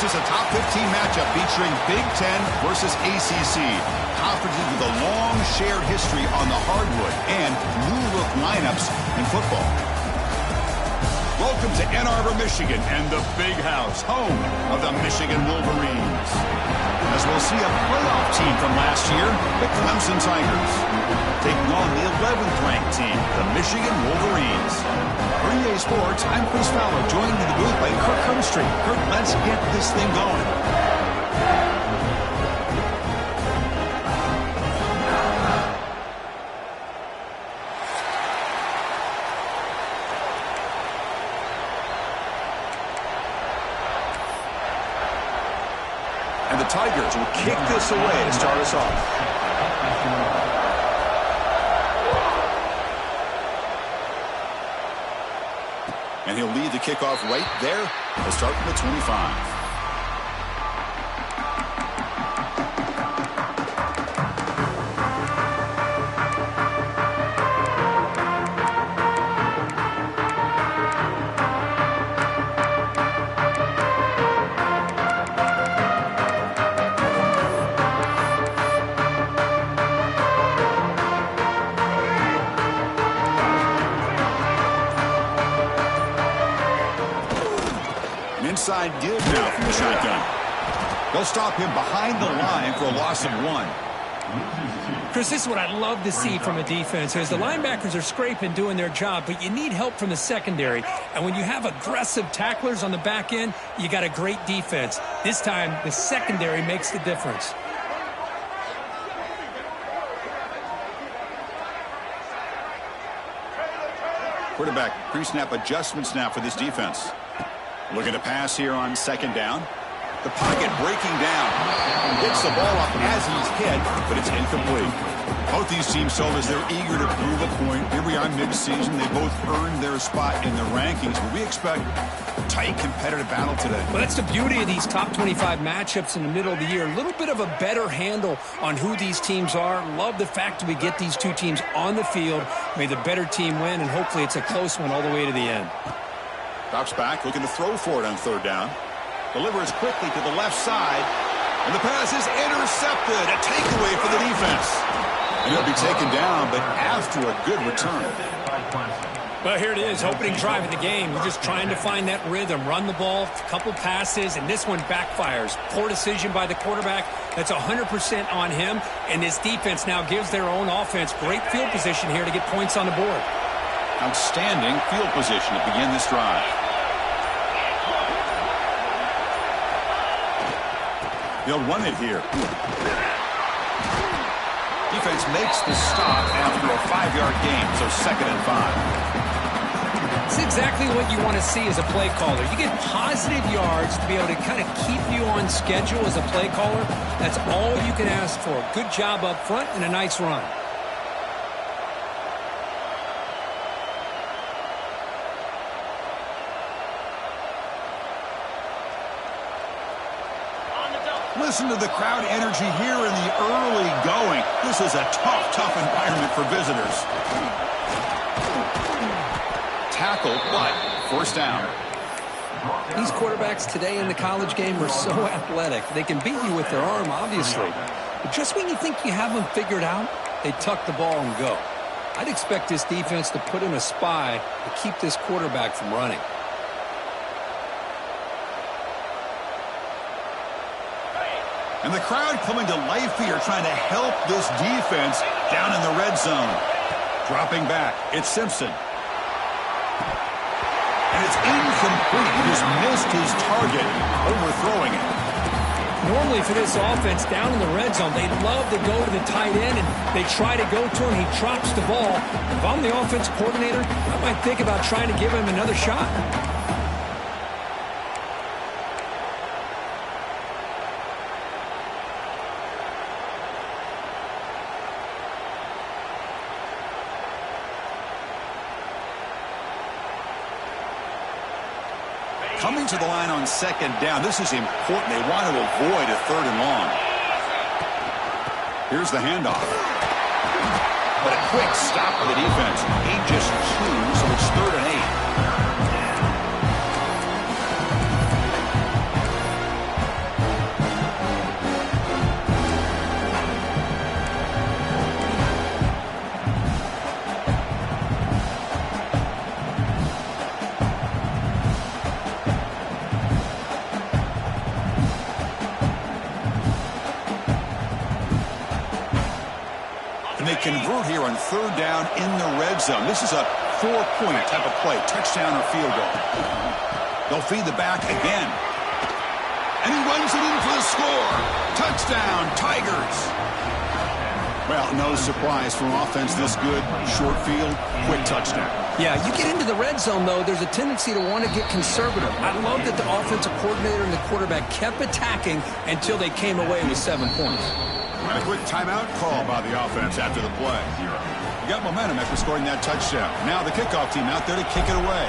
This is a top 15 matchup featuring Big Ten versus ACC. Conferences with a long shared history on the hardwood and new-look lineups in football. Welcome to Ann Arbor, Michigan, and the Big House, home of the Michigan Wolverines. As we'll see a playoff team from last year, the Clemson Tigers, taking on the 11th-ranked team, the Michigan Wolverines. For EA Sports, I'm Chris Fowler, joined in the booth by Kirk Hermstreet. Kirk, let's get this thing going. And the Tigers will kick this away to start us off. And he'll lead the kickoff right there. He'll start from the 25. Inside give now from the shotgun. They'll stop him behind the line for a loss of 1. Chris, this is what I love to see from a defense is the linebackers are scraping, doing their job, but you need help from the secondary. And when you have aggressive tacklers on the back end, you got a great defense. This time, the secondary makes the difference. Quarterback pre-snap adjustments now for this defense. Looking to pass here on second down. The pocket breaking down. Hits the ball up as he's hit, but it's incomplete. Both these teams show us they're eager to prove a point. Here we are mid-season. They both earned their spot in the rankings, but we expect a tight, competitive battle today. Well, that's the beauty of these top 25 matchups in the middle of the year. A little bit of a better handle on who these teams are. Love the fact that we get these two teams on the field. May the better team win, and hopefully it's a close one all the way to the end. Drops back, looking to throw for it on third down. Delivers quickly to the left side. And the pass is intercepted. A takeaway for the defense. And he'll be taken down, but after a good return. Well, here it is, opening drive of the game. We're just trying to find that rhythm, run the ball, a couple passes, and this one backfires. Poor decision by the quarterback. That's 100% on him. And this defense now gives their own offense great field position here to get points on the board. Outstanding field position to begin this drive. They'll run it here. Defense makes the stop after a 5-yard gain, so 2nd and 5. It's exactly what you want to see as a play caller. You get positive yards to be able to kind of keep you on schedule as a play caller. That's all you can ask for. Good job up front and a nice run. Listen to the crowd energy here in the early going. This is a tough environment for visitors. Tackle, but first down. These quarterbacks today in the college game are so athletic. They can beat you with their arm, obviously. But just when you think you have them figured out, they tuck the ball and go. I'd expect this defense to put in a spy to keep this quarterback from running. And the crowd coming to life here, trying to help this defense down in the red zone. Dropping back, it's Simpson. And it's incomplete. He just missed his target, overthrowing it. Normally for this offense, down in the red zone, they love to go to the tight end, and they try to go to him. He drops the ball. If I'm the offense coordinator, I might think about trying to give him another shot. Coming to the line on second down. This is important. They want to avoid a 3rd and long. Here's the handoff. But a quick stop for the defense. Ain't just 2, so it's 3rd and 8. convert here on third down in the red zone. This is a 4-point type of play, touchdown or field goal. They'll feed the back again. And he runs it in for the score. Touchdown, Tigers. Well, no surprise from offense this good. Short field, quick touchdown. Yeah, you get into the red zone, though, there's a tendency to want to get conservative. I love that the offensive coordinator and the quarterback kept attacking until they came away with 7 points. And a quick timeout call by the offense after the play. You got momentum after scoring that touchdown. Now the kickoff team out there to kick it away.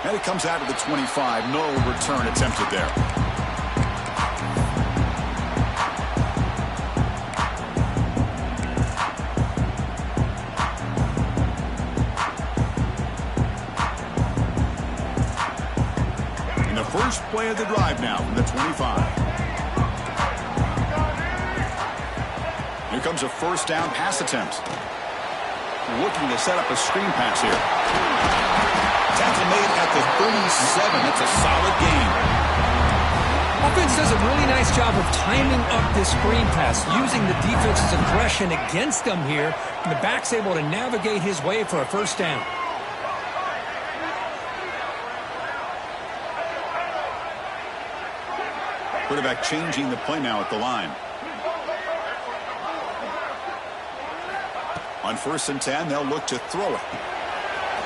And it comes out of the 25. No return attempted there. First play of the drive now from the 25. Here comes a first down pass attempt. Looking to set up a screen pass here. Tackle made at the 37. That's a solid gain. Offense does a really nice job of timing up this screen pass, using the defense's aggression against them here. And the back's able to navigate his way for a first down. Quarterback changing the play now at the line. On 1st and 10, they'll look to throw it.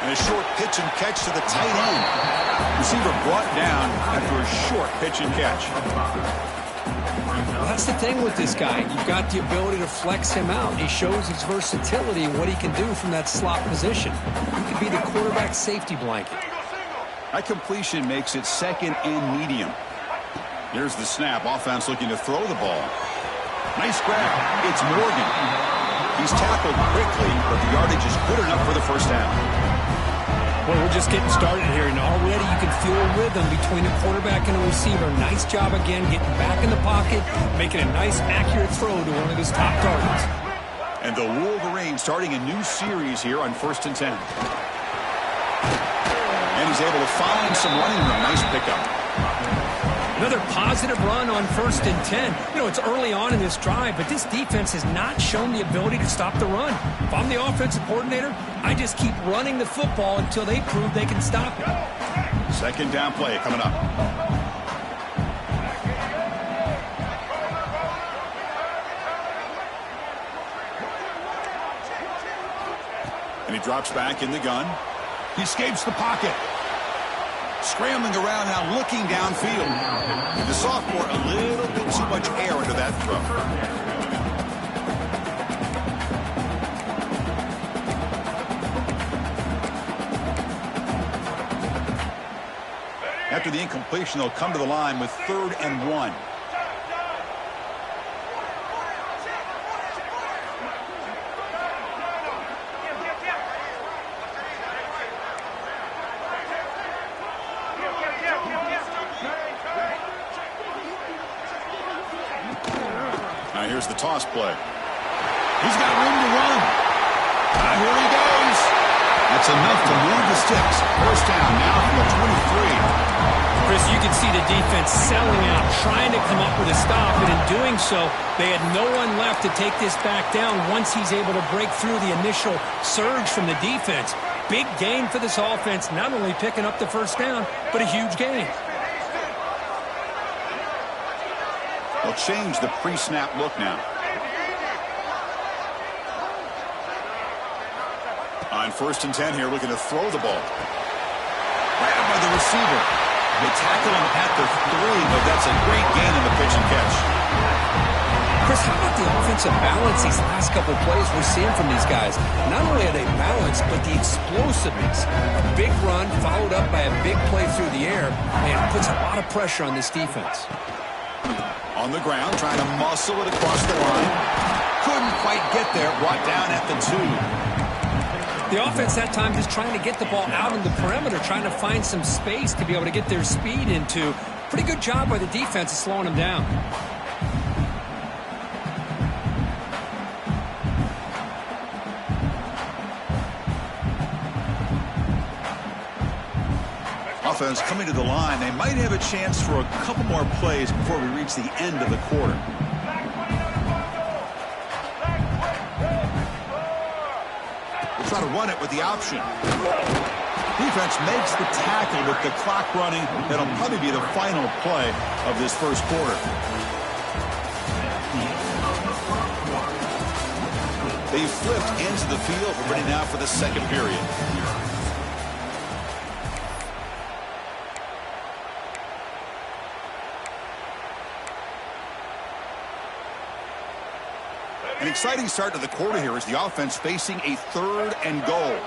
And a short pitch and catch to the tight end. Receiver brought down after a short pitch and catch. Well, that's the thing with this guy. You've got the ability to flex him out. He shows his versatility and what he can do from that slot position. He could be the quarterback's safety blanket. That completion makes it second and medium. Here's the snap. Offense looking to throw the ball. Nice grab. It's Morgan. He's tackled quickly, but the yardage is good enough for the first down. Well, we're just getting started here, and already you can feel a rhythm between a quarterback and a receiver. Nice job again getting back in the pocket, making a nice, accurate throw to one of his top targets. And the Wolverines starting a new series here on 1st and 10. And he's able to find some running room. Nice pickup. Another positive run on 1st and 10. You know, it's early on in this drive, but this defense has not shown the ability to stop the run. If I'm the offensive coordinator, I just keep running the football until they prove they can stop it. Second down play coming up. And he drops back in the gun. He escapes the pocket. Scrambling around now, looking downfield. The sophomore, a little bit too much air into that throw. After the incompletion, they'll come to the line with 3rd and 1. Here's the toss play. He's got room to run. Here he goes. That's enough to move the sticks. First down now from the 23. Chris, you can see the defense selling out, trying to come up with a stop, and in doing so, they had no one left to take this back down once he's able to break through the initial surge from the defense. Big gain for this offense, not only picking up the first down, but a huge gain. They'll change the pre-snap look now. On 1st and 10 here, looking to throw the ball. Grabbed by the receiver. They tackle him at the 3, but that's a great gain in the pitch and catch. Chris, how about the offensive balance these last couple plays we're seeing from these guys? Not only are they balanced, but the explosiveness. A big run followed up by a big play through the air, and it puts a lot of pressure on this defense. On the ground, trying to muscle it across the line. Couldn't quite get there, brought down at the 2. The offense that time just trying to get the ball out on the perimeter, trying to find some space to be able to get their speed into. Pretty good job by the defense of slowing them down. Offense coming to the line. They might have a chance for a couple more plays before we reach the end of the quarter. try to run it with the option. Defense makes the tackle with the clock running. That'll probably be the final play of this first quarter. They flipped into the field. We're ready now for the second period. An exciting start to the quarter here as the offense facing a 3rd and goal.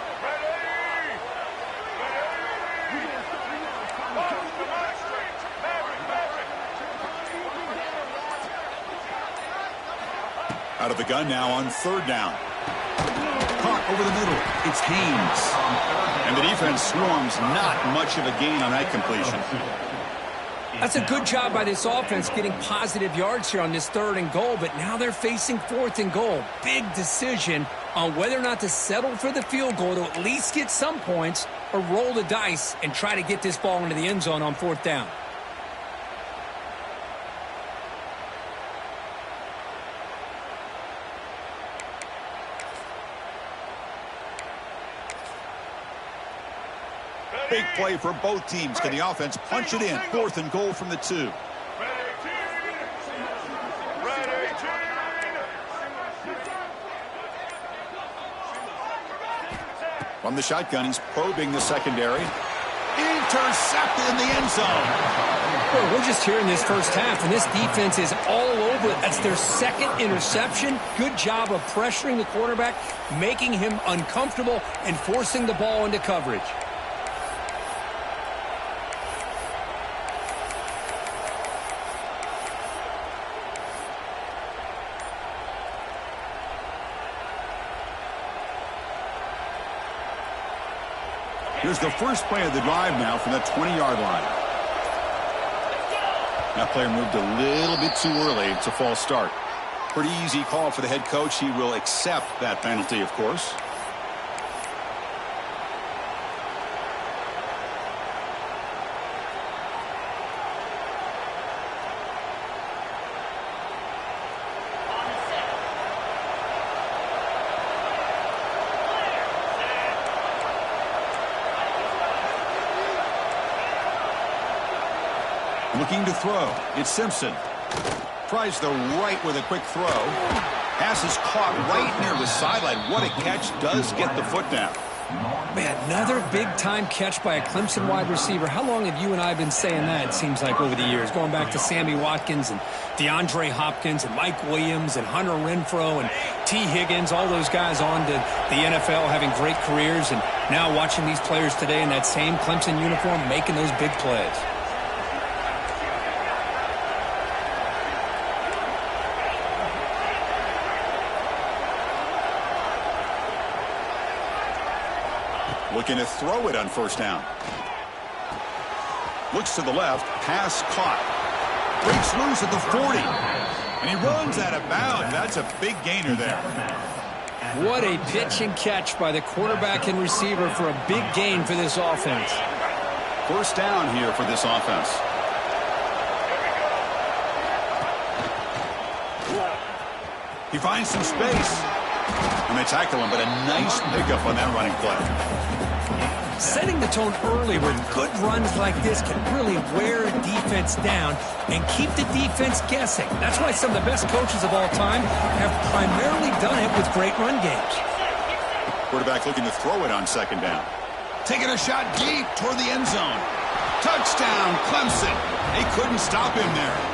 Out of the gun now on 3rd down. Caught over the middle. It's Haynes. And the defense swarms. Not much of a gain on that completion. That's a good job by this offense getting positive yards here on this 3rd and goal, but now they're facing 4th and goal. Big decision on whether or not to settle for the field goal to at least get some points or roll the dice and try to get this ball into the end zone on 4th down. Big play for both teams. Can the offense punch it in? 4th and goal from the 2. From the shotgun, he's probing the secondary. Intercepted in the end zone. Well, we're just here in this first half, and this defense is all over it. That's their 2nd interception. Good job of pressuring the quarterback, making him uncomfortable, and forcing the ball into coverage. Here's the first play of the drive now from the 20-yard line. That player moved a little bit too early. It's a false start. Pretty easy call for the head coach. He will accept that penalty, of course. Looking to throw. It's Simpson. Tries the right with a quick throw. Pass is caught right near the sideline. What a catch. Does get the foot down. Man, another big-time catch by a Clemson wide receiver. How long have you and I been saying that, it seems like, over the years? Going back to Sammy Watkins and DeAndre Hopkins and Mike Williams and Hunter Renfrow and T. Higgins, all those guys on to the NFL having great careers. And now watching these players today in that same Clemson uniform making those big plays. Looking to throw it on 1st down. Looks to the left. Pass caught. Breaks loose at the 40. And he runs out of bounds. That's a big gainer there. What a pitch and catch by the quarterback and receiver for a big gain for this offense. 1st down here for this offense. He finds some space. And they tackle him, but a nice pickup on that running play. Setting the tone early where good runs like this can really wear a defense down and keep the defense guessing. That's why some of the best coaches of all time have primarily done it with great run games. Quarterback looking to throw it on 2nd down. Taking a shot deep toward the end zone. Touchdown, Clemson. They couldn't stop him there.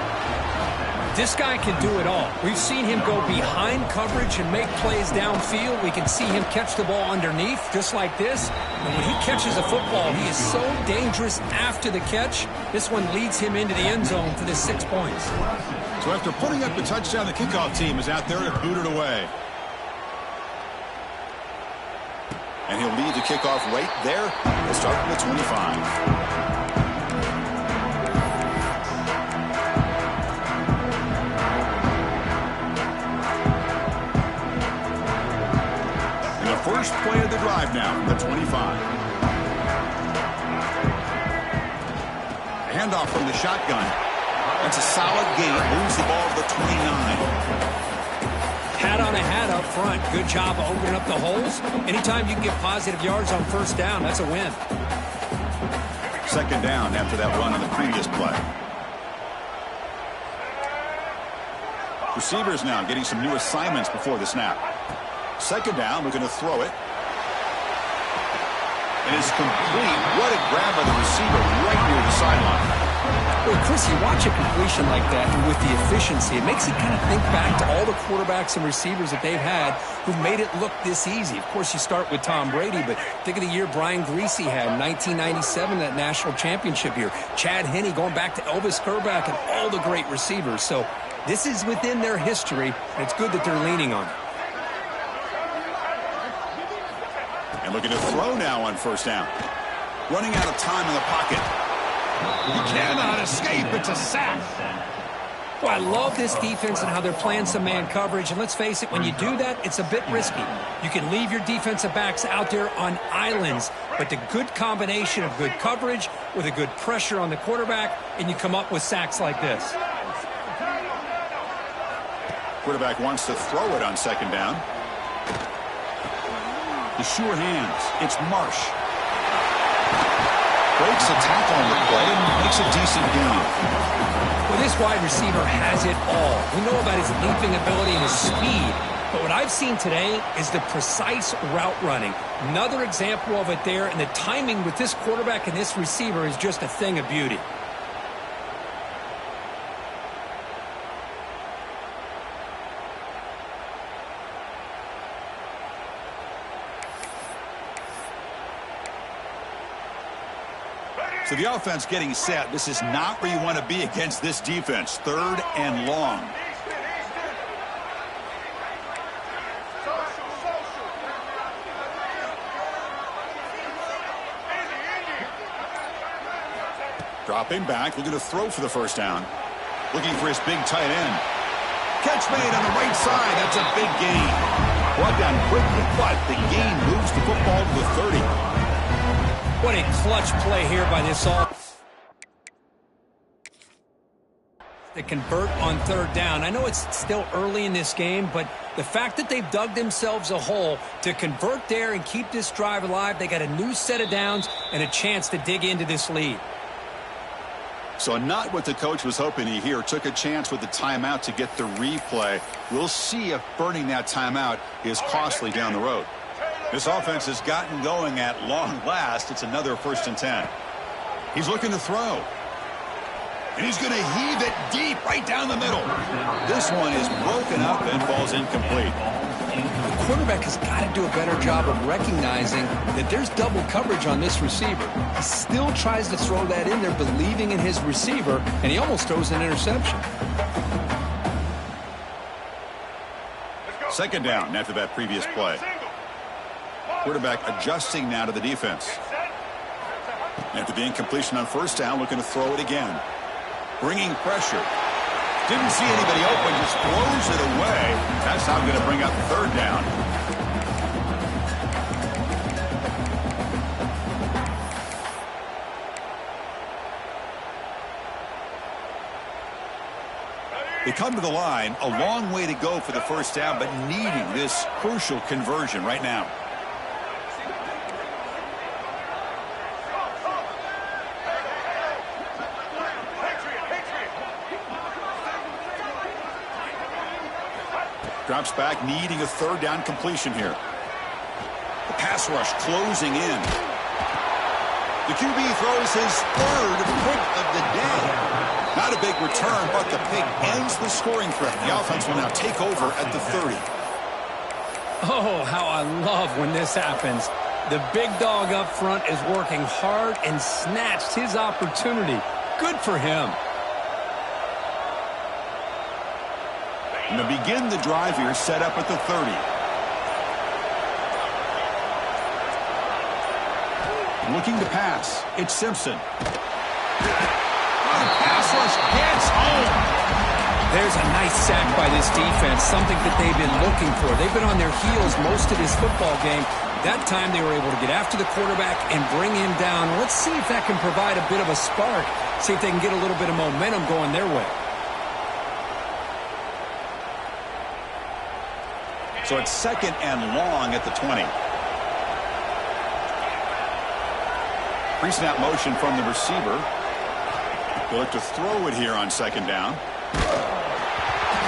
This guy can do it all. We've seen him go behind coverage and make plays downfield. We can see him catch the ball underneath, just like this. And when he catches a football, he is so dangerous after the catch. This one leads him into the end zone for the 6 points. So after putting up the touchdown, the kickoff team is out there to boot it away. And he'll lead the kickoff right there. We'll start from the 25. First play of the drive now from the 25. Handoff from the shotgun. That's a solid gain. Moves the ball to the 29. Hat on amount of had up front. Good job of opening up the holes. Anytime you can get positive yards on first down, that's a win. Second down after that run on the previous play. Receivers now getting some new assignments before the snap. Second down, we're going to throw it. And it's complete. What a grab by the receiver right near the sideline. Well, Chris, you watch a completion like that, and with the efficiency, it makes you kind of think back to all the quarterbacks and receivers that they've had who've made it look this easy. Of course, you start with Tom Brady, but think of the year Brian Greasy had in 1997, that national championship year. Chad Henne going back to Elvis Kerback and all the great receivers. So this is within their history, and it's good that they're leaning on it. And looking to throw now on first down. Running out of time in the pocket. He cannot escape. It's a sack. Well, I love this defense and how they're playing some man coverage. And let's face it, when you do that, it's a bit risky. You can leave your defensive backs out there on islands, but the good combination of good coverage with a good pressure on the quarterback, and you come up with sacks like this. Quarterback wants to throw it on second down. The sure hands. It's Marsh. Breaks a tackle on the play and makes a decent gain. Well, this wide receiver has it all. We know about his leaping ability and his speed, but what I've seen today is the precise route running. Another example of it there, and the timing with this quarterback and this receiver is just a thing of beauty. So the offense getting set. This is not where you want to be against this defense. Third and long. Dropping back, looking to throw for the first down. Looking for his big tight end. Catch made on the right side. That's a big gain. Brought down quickly, but the gain moves the football to the 30. What a clutch play here by this offense to convert on third down. I know it's still early in this game, but the fact that they've dug themselves a hole to convert there and keep this drive alive, they got a new set of downs and a chance to dig into this lead. So not what the coach was hoping to hear. Took a chance with the timeout to get the replay. We'll see if burning that timeout is costly down the road. This offense has gotten going at long last. It's another 1st and 10. He's looking to throw. And he's going to heave it deep right down the middle. This one is broken up and falls incomplete. The quarterback has got to do a better job of recognizing that there's double coverage on this receiver. He still tries to throw that in there, believing in his receiver, and he almost throws an interception. Second down after that previous play. Quarterback adjusting now to the defense. After the incompletion on first down, looking to throw it again. Bringing pressure. Didn't see anybody open, just throws it away. That's how going to bring up third down. They come to the line, a long way to go for the first down, but needing this crucial conversion right now. Drops back, needing a third down completion here. The pass rush closing in. The QB throws his third pick of the day. Not a big return, but the pick ends the scoring threat. The offense will now take over at the 30. Oh, how I love when this happens. The big dog up front is working hard and snatched his opportunity. Good for him. And to begin the drive here, set up at the 30. Looking to pass. It's Simpson. The pass rush gets home. There's a nice sack by this defense, something that they've been looking for. They've been on their heels most of this football game. That time they were able to get after the quarterback and bring him down. Let's see if that can provide a bit of a spark, see if they can get a little bit of momentum going their way. So it's 2nd and long at the 20. Pre-snap motion from the receiver. He'll look to throw it here on 2nd down.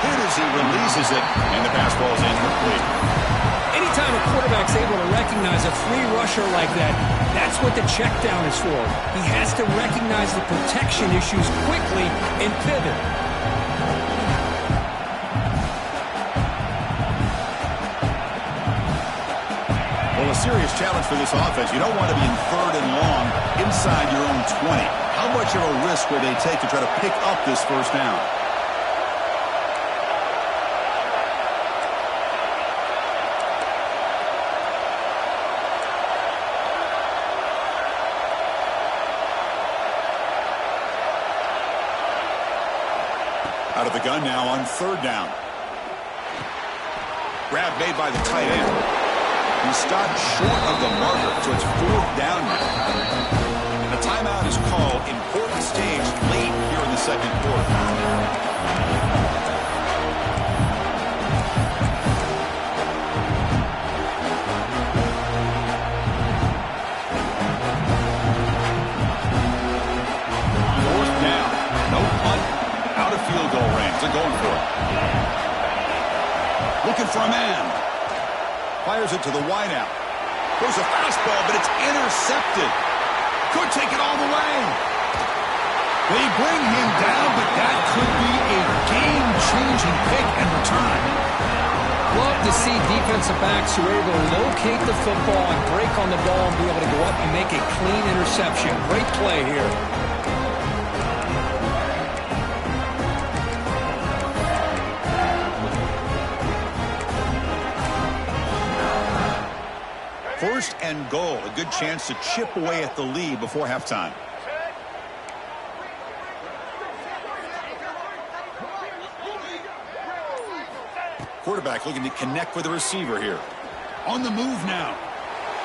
Hit as he releases it, and the pass ball is incomplete. Anytime a quarterback's able to recognize a free rusher like that, that's what the check down is for. He has to recognize the protection issues quickly and pivot. Well, a serious challenge for this offense. You don't want to be in 3rd and long inside your own 20. How much of a risk will they take to try to pick up this 1st down? Out of the gun now on 3rd down. Grab made by the tight end. He stopped short of the marker, so it's 4th down now. And the timeout is called. Important stage late here in the 2nd quarter. Field goal range. They're going for it. Looking for a man. Fires it to the wideout. Goes a fastball, but it's intercepted. Could take it all the way. They bring him down, but that could be a game-changing pick and return. Love to see defensive backs who are able to locate the football and break on the ball and be able to go up and make a clean interception. Great play here. First and goal. A good chance to chip away at the lead before halftime. Quarterback looking to connect with the receiver here. On the move now.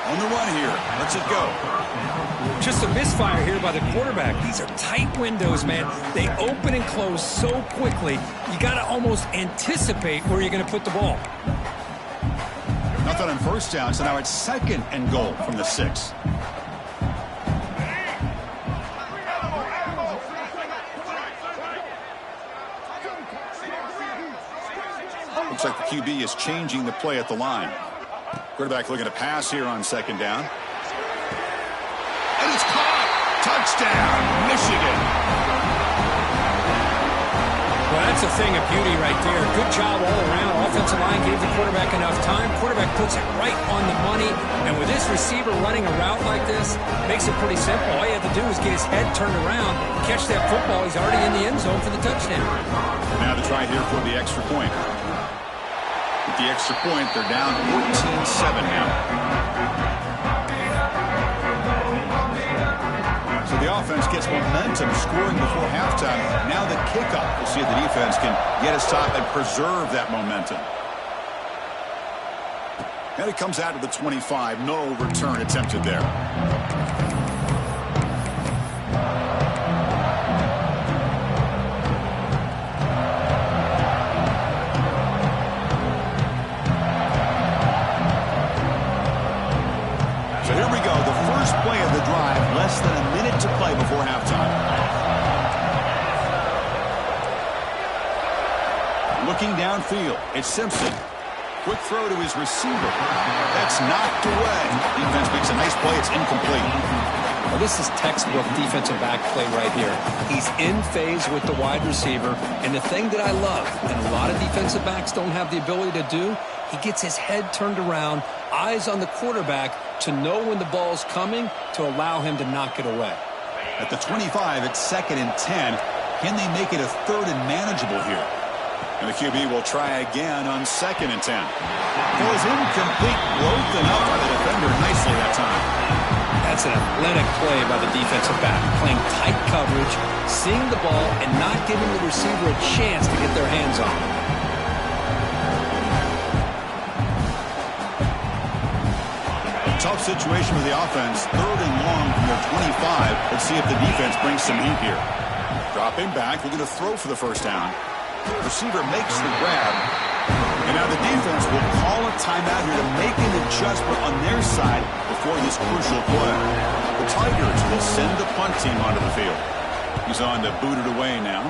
On the run here. Lets it go. Just a misfire here by the quarterback. These are tight windows, man. They open and close so quickly. You got to almost anticipate where you're going to put the ball. Nothing on 1st down, so now it's 2nd and goal from the 6. Looks like the QB is changing the play at the line. Quarterback looking to pass here on 2nd down. And it's caught! Touchdown, Michigan! Well, that's a thing of beauty right there. Good job all around. Offensive line gave the quarterback enough time. Quarterback puts it right on the money. And with this receiver running a route like this, makes it pretty simple. All you have to do is get his head turned around, catch that football. He's already in the end zone for the touchdown. Now to try here for the extra point. With the extra point, they're down 14-7 now. So the offense gets momentum scoring before halftime. Now the kickoff. We'll see if the defense can get his top and preserve that momentum. And it comes out of the 25. No return attempted there. So here we go. The first play of the drive. Less than a minute to play before halftime. Looking downfield, it's Simpson. Quick throw to his receiver. That's knocked away. Defense makes a nice play. It's incomplete. Well, this is textbook defensive back play right here. He's in phase with the wide receiver. And the thing that I love, and a lot of defensive backs don't have the ability to do, he gets his head turned around, eyes on the quarterback to know when the ball's coming to allow him to knock it away. At the 25, it's 2nd and 10. Can they make it a 3rd and manageable here? And the QB will try again on 2nd and 10. Goes incomplete, broken up by the defender nicely that time. That's an athletic play by the defensive back, playing tight coverage, seeing the ball, and not giving the receiver a chance to get their hands on it. Tough situation with the offense. 3rd and long from their 25. Let's see if the defense brings some heat here. Dropping back, looking to throw for the 1st down. Receiver makes the grab. And now the defense will call a timeout here to make an adjustment on their side before this crucial play. The Tigers will send the punt team onto the field. He's on to boot it away now.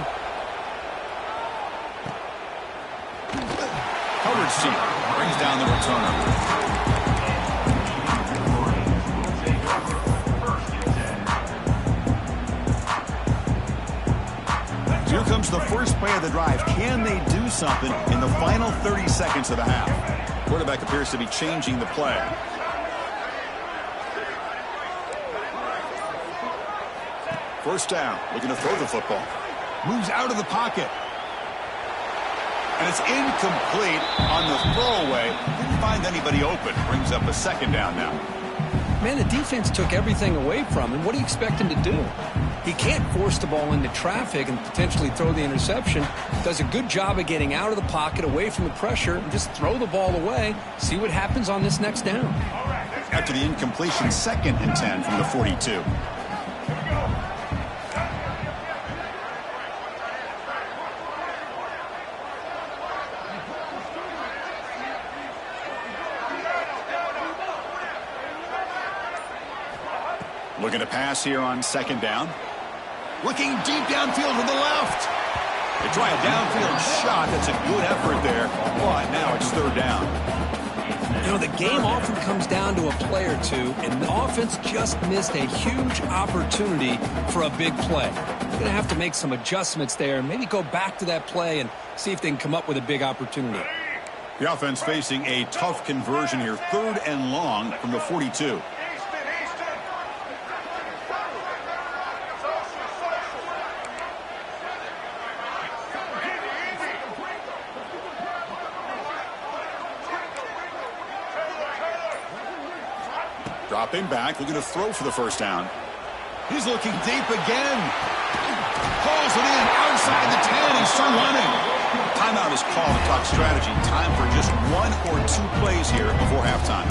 Hubbard's team brings down the returner. Here comes the first play of the drive. Can they do something in the final 30 seconds of the half? Quarterback appears to be changing the play. First down, looking to throw the football. Moves out of the pocket. And it's incomplete on the throwaway. Didn't find anybody open. Brings up a second down now. Man, the defense took everything away from him. What do you expect him to do? He can't force the ball into traffic and potentially throw the interception. Does a good job of getting out of the pocket, away from the pressure, and just throw the ball away. See what happens on this next down. After the incompletion, 2nd and 10 from the 42. Looking to pass here on 2nd down. Looking deep downfield to the left. They try a downfield shot. That's a good effort there. But now it's 3rd down. You know, the game often comes down to a play or two, and the offense just missed a huge opportunity for a big play. They're going to have to make some adjustments there and maybe go back to that play and see if they can come up with a big opportunity. The offense facing a tough conversion here. 3rd and long from the 42. Dropping back, looking to throw for the first down. He's looking deep again. Pulls it in outside the 10. He's still running. Timeout is called to talk strategy. Time for just 1 or 2 plays here before halftime.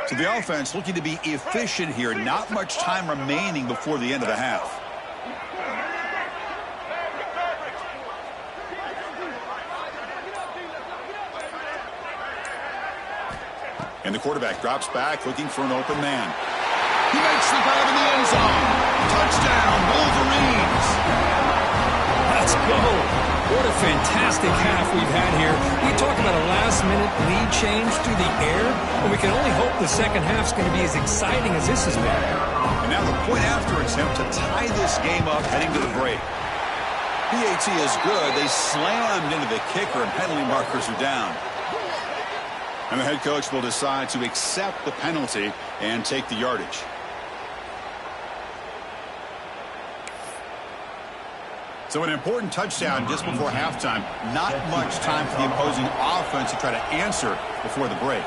So the offense looking to be efficient here. Not much time remaining before the end of the half. And the quarterback drops back looking for an open man. He makes the grab in the end zone. Touchdown, Wolverines. Let's go. What a fantastic half we've had here. We talk about a last-minute lead change through the air, and we can only hope the second half's going to be as exciting as this has been. And now the point-after attempt to tie this game up heading to the break. PAT is good. They slammed into the kicker, and penalty markers are down. And the head coach will decide to accept the penalty and take the yardage. So an important touchdown just before halftime. Not much time for the opposing offense to try to answer before the break.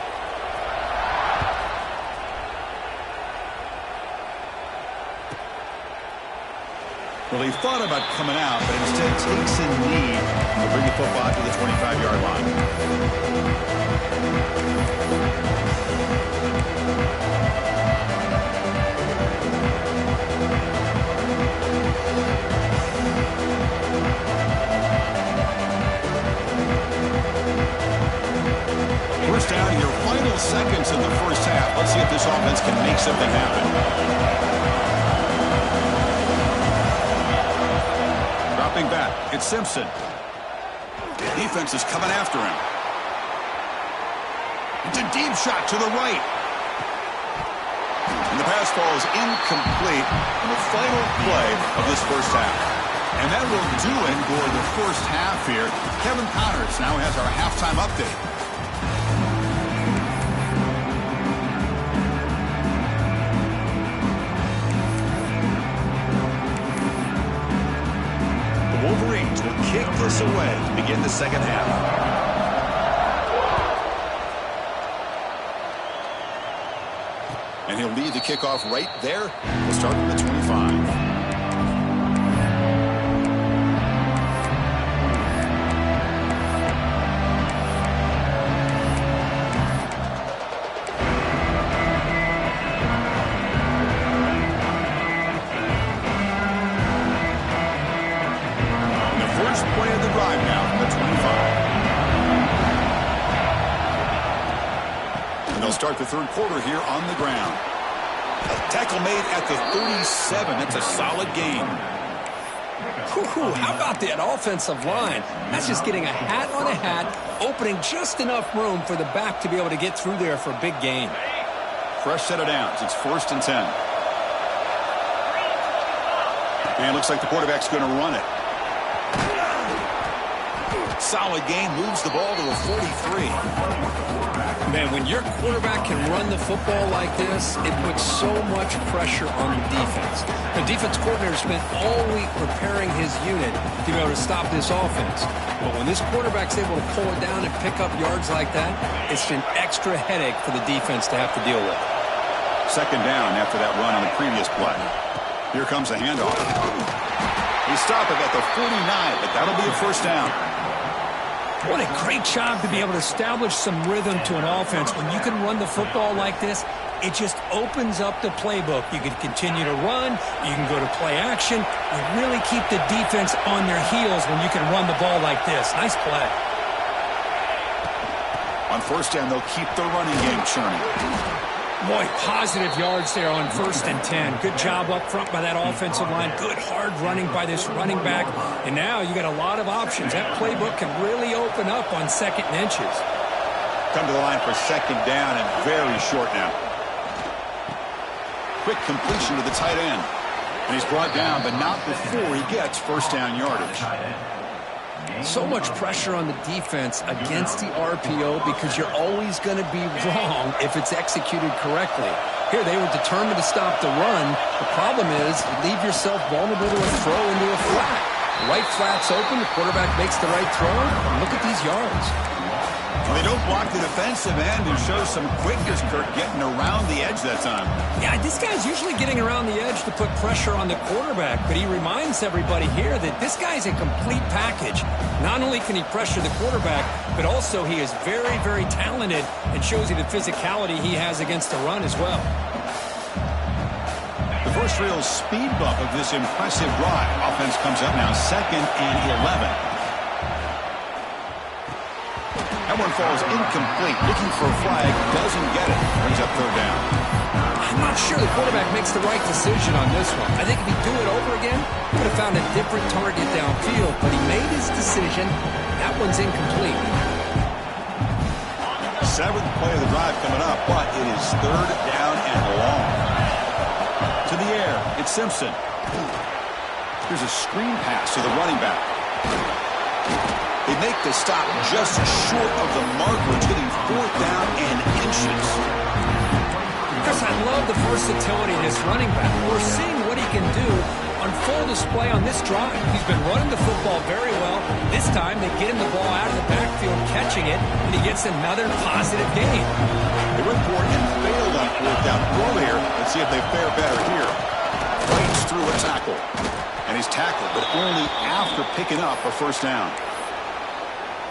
Well, he thought about coming out, but instead takes a knee to bring the football to the 25-yard line. First down, your final seconds in the first half. Let's see if this offense can make something happen. Dropping back, it's Simpson. The defense is coming after him. It's a deep shot to the right. And the pass falls incomplete on the final play of this first half. And that will do it for the first half here. Kevin Connors now has our halftime update. Wolverines will kick this away to begin the second half. And he'll lead the kickoff right there. We'll start from the 25. first play of the drive now from the 25. And they'll start the third quarter here on the ground. A tackle made at the 37. That's a solid gain. How about that offensive line? That's just getting a hat on a hat, opening just enough room for the back to be able to get through there for a big gain. Fresh set of downs. It's 1st and 10. And it looks like the quarterback's going to run it. Solid gain, moves the ball to the 43. Man, when your quarterback can run the football like this, it puts so much pressure on the defense. The defense coordinator spent all week preparing his unit to be able to stop this offense. But when this quarterback's able to pull it down and pick up yards like that, it's an extra headache for the defense to have to deal with. 2nd down after that run on the previous play. Here comes a handoff. He stopped it at the 49, but that'll be a 1st down. What a great job to be able to establish some rhythm to an offense. When you can run the football like this, it just opens up the playbook. You can continue to run. You can go to play action. You really keep the defense on their heels when you can run the ball like this. Nice play. On 1st down, they'll keep the running game churning. Boy, positive yards there on 1st and 10. Good job up front by that offensive line. Good hard running by this running back. And now you got a lot of options. That playbook can really open up on 2nd and inches. Come to the line for 2nd down and very short now. Quick completion to the tight end. And he's brought down, but not before he gets 1st down yardage. So much pressure on the defense against the RPO because you're always going to be wrong if it's executed correctly. Here, they were determined to stop the run. The problem is you leave yourself vulnerable to a throw into a flat. The right flat's open. The quarterback makes the right throw. And look at these yards. Well, they don't block the defensive end and show some quickness, Kirk, getting around the edge that time. Yeah, this guy's usually getting around the edge to put pressure on the quarterback, but he reminds everybody here that this guy's a complete package. Not only can he pressure the quarterback, but also he is very, very talented and shows you the physicality he has against the run as well. The first real speed bump of this impressive drive. Offense comes up now 2nd and 11. That one falls incomplete. Looking for a flag. Doesn't get it. Brings up 3rd down. I'm not sure the quarterback makes the right decision on this one. I think if he'd do it over again, he would have found a different target downfield. But he made his decision. That one's incomplete. 7th play of the drive coming up, but it is 3rd down and long. To the air. It's Simpson. Here's a screen pass to the running back. They make the stop just short of the marker. It's getting 4th down and inches. Chris, I love the versatility of this running back. We're seeing what he can do on full display on this drive. He's been running the football very well. This time, they get him the ball out of the backfield, catching it, and he gets another positive gain. They went for it and failed on 4th down earlier. Let's see if they fare better here. Fights through a tackle. And he's tackled, but only after picking up a 1st down.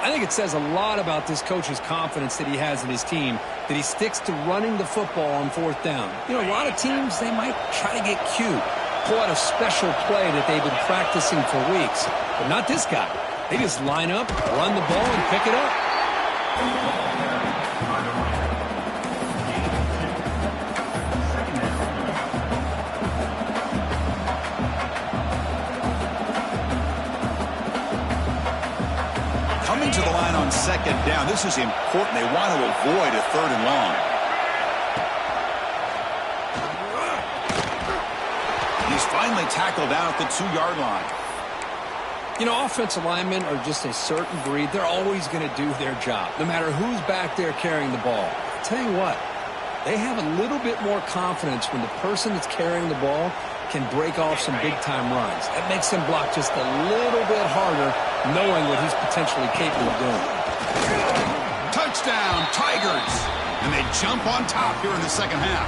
I think it says a lot about this coach's confidence that he has in his team, that he sticks to running the football on 4th down. You know, a lot of teams, they might try to get cute, pull out a special play that they've been practicing for weeks. But not this guy. They just line up, run the ball, and pick it up. To the line on 2nd down. This is important. They want to avoid a 3rd and long. He's finally tackled down at the 2-yard line. You know, offensive linemen are just a certain breed. They're always going to do their job, no matter who's back there carrying the ball. I'll tell you what, they have a little bit more confidence when the person that's carrying the ball can break off some big-time runs. That makes them block just a little bit harder, knowing what he's potentially capable of doing. Touchdown, Tigers! And they jump on top here in the 2nd half.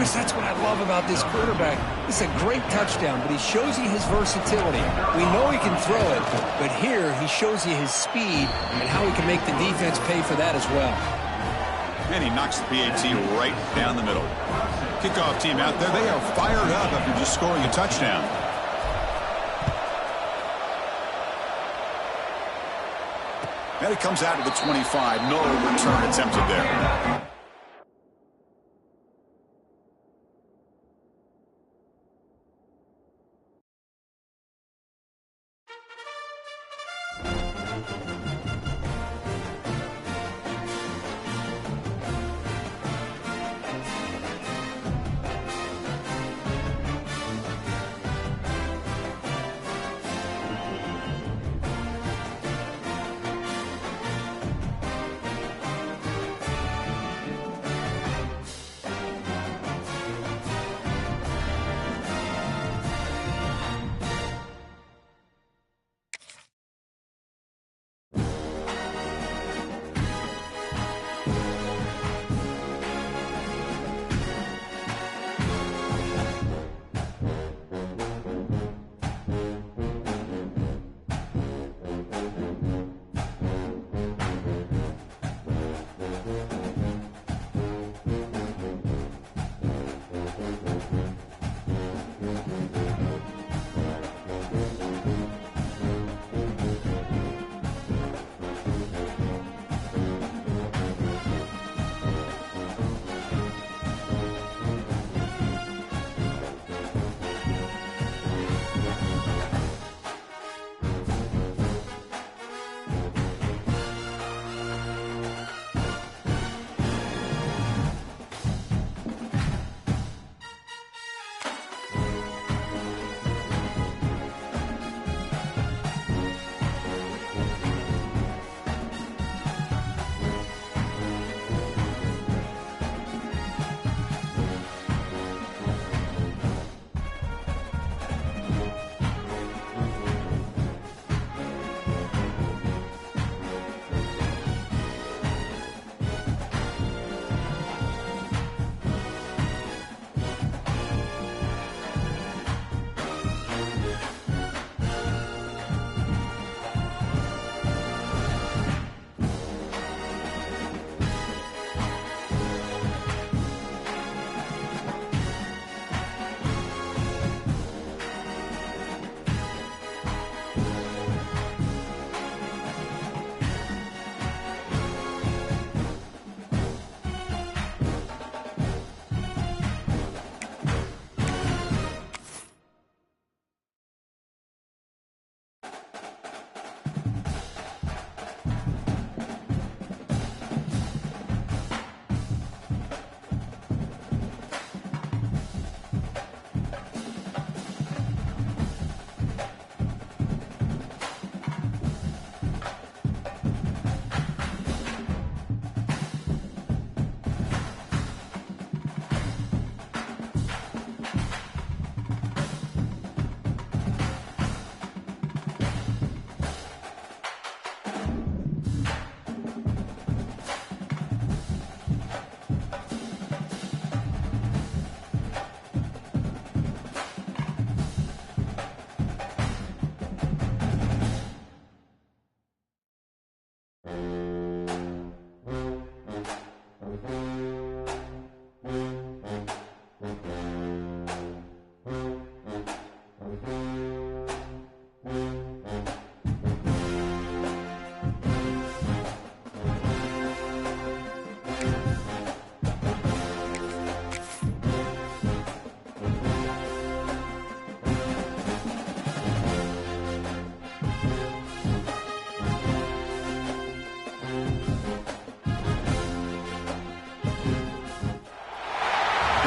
Chris, that's what I love about this quarterback. It's a great touchdown, but he shows you his versatility. We know he can throw it, but here he shows you his speed and how he can make the defense pay for that as well. And he knocks the PAT right down the middle. Kickoff team out there, they are fired up after just scoring a touchdown. And it comes out to the 25. No return attempted there.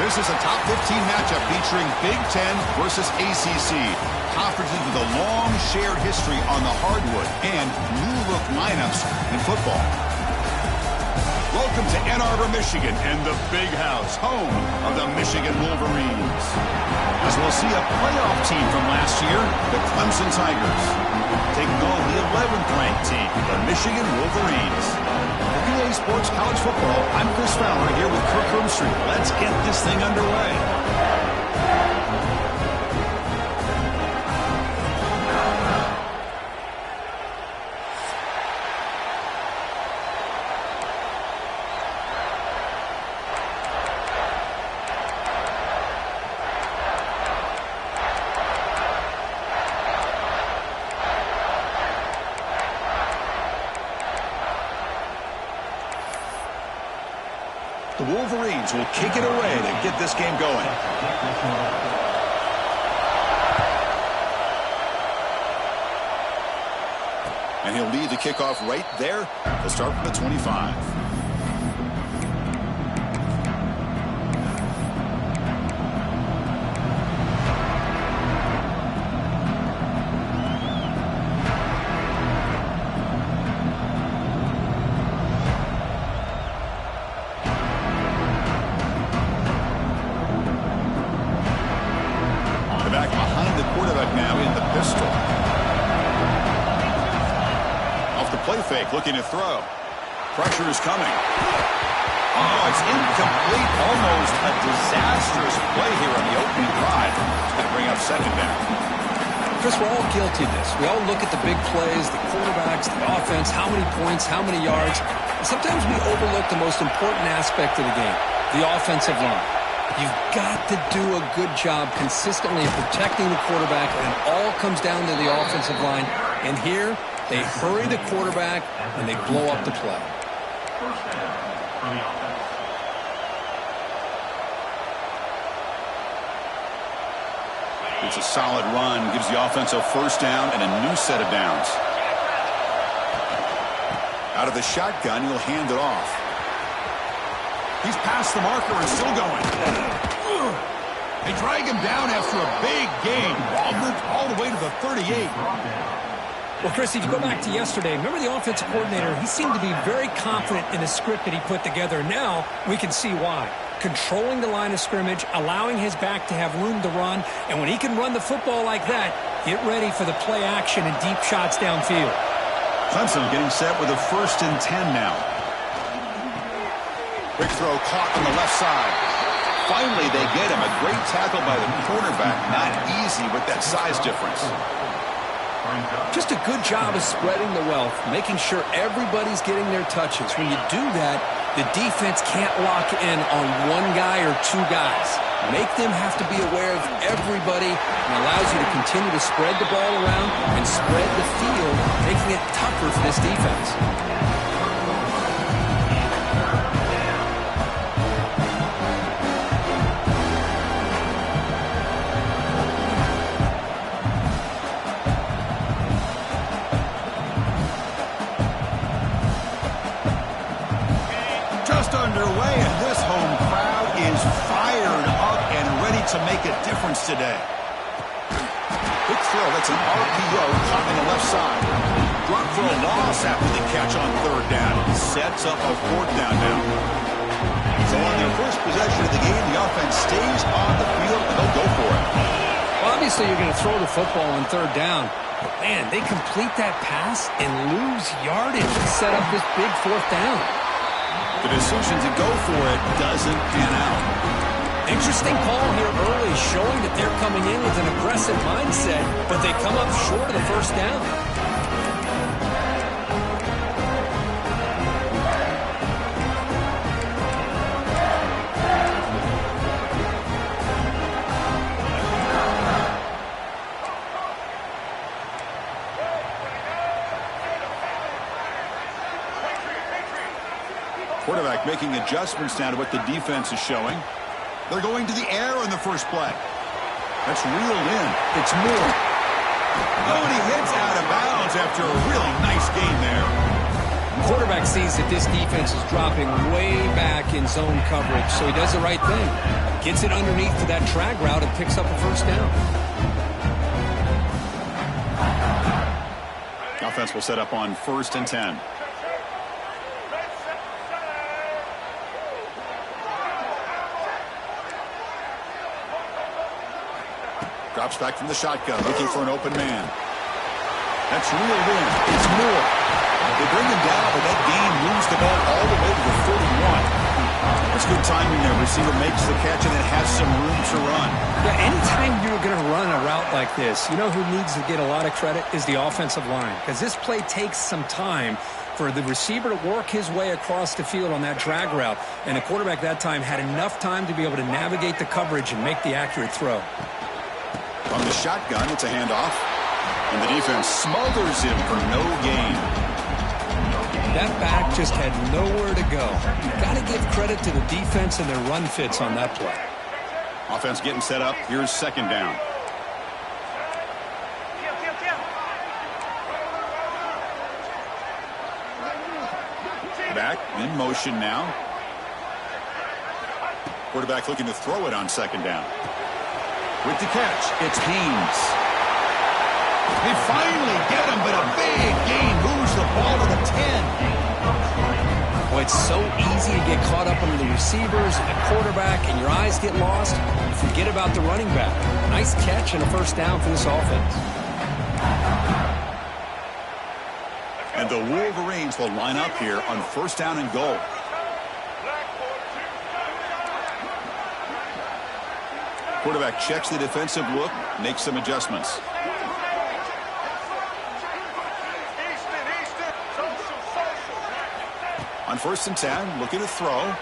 This is a top 15 matchup featuring Big Ten versus ACC. Conferences with a long shared history on the hardwood and new look lineups in football. Welcome to Ann Arbor, Michigan, and the Big House, home of the Michigan Wolverines. As we'll see a playoff team from last year, the Clemson Tigers, taking on the 11th ranked team, the Michigan Wolverines. For PA Sports College Football, I'm Chris Fowler here with Kirk Herbstreit. Let's get this thing underway. The Wolverines will kick it away to get this game going. And he'll lead the kickoff right there. He'll start from the 25. Back behind the quarterback now in the pistol. Off the play fake, looking to throw. Pressure is coming. Oh, it's incomplete. Almost a disastrous play here on the opening drive. It's going to bring up second down. Chris, we're all guilty of this. We all look at the big plays, the quarterbacks, the offense, how many points, how many yards. And sometimes we overlook the most important aspect of the game, the offensive line. You've got to do a good job consistently protecting the quarterback, and it all comes down to the offensive line. And here, they hurry the quarterback, and they blow up the play. It's a solid run, gives the offense a first down and a new set of downs. Out of the shotgun, he'll hand it off. He's past the marker and still going. They drag him down after a big gain. All the way to the 38. Well, Chris, if you go back to yesterday, remember the offensive coordinator, he seemed to be very confident in the script that he put together. Now we can see why. Controlling the line of scrimmage, allowing his back to have room to run, and when he can run the football like that, get ready for the play action and deep shots downfield. Clemson getting set with a 1st and 10 now. Quick throw caught on the left side. Finally, they get him. A great tackle by the cornerback. Not easy with that size difference. Just a good job of spreading the wealth, making sure everybody's getting their touches. When you do that, the defense can't lock in on one guy or two guys. Make them have to be aware of everybody, and allows you to continue to spread the ball around and spread the field, making it tougher for this defense. Underway, and this home crowd is fired up and ready to make a difference today. Quick throw, that's an RPO caught on the left side. Drop for a loss after the catch on 3rd down. Sets up a 4th down now. So on their first possession of the game, the offense stays on the field and they'll go for it. Well, obviously you're going to throw the football on 3rd down. But man, they complete that pass and lose yardage to set up this big 4th down. The decision to go for it doesn't pan out. Interesting call here early, showing that they're coming in with an aggressive mindset, but they come up short of the 1st down. Quarterback making adjustments now to what the defense is showing. They're going to the air on the first play. That's reeled in. It's Moore. Oh, and he hits out of bounds after a really nice gain there. Quarterback sees that this defense is dropping way back in zone coverage, so he does the right thing. Gets it underneath to that drag route and picks up a 1st down. Offense will set up on 1st and 10. Drops back from the shotgun, looking for an open man. That's reeled in. It's Moore. They bring him down, but that gain moves the ball all the way to the 41. That's good timing there. Receiver makes the catch and then has some room to run. Yeah, anytime you're going to run a route like this, you know who needs to get a lot of credit is the offensive line. Because this play takes some time for the receiver to work his way across the field on that drag route. And the quarterback that time had enough time to be able to navigate the coverage and make the accurate throw. From the shotgun, it's a handoff. And the defense smothers him for no gain. That back just had nowhere to go. Got to give credit to the defense and their run fits on that play. Offense getting set up. Here's second down. Back in motion now. Quarterback looking to throw it on second down. With the catch, it's Haynes. They finally get him, but a big gain moves the ball to the 10. Well, it's so easy to get caught up under the receivers and the quarterback, and your eyes get lost. Forget about the running back. Nice catch and a first down for this offense. And the Wolverines will line up here on first down and goal. Quarterback checks the defensive look, makes some adjustments. On first and 10, looking to throw.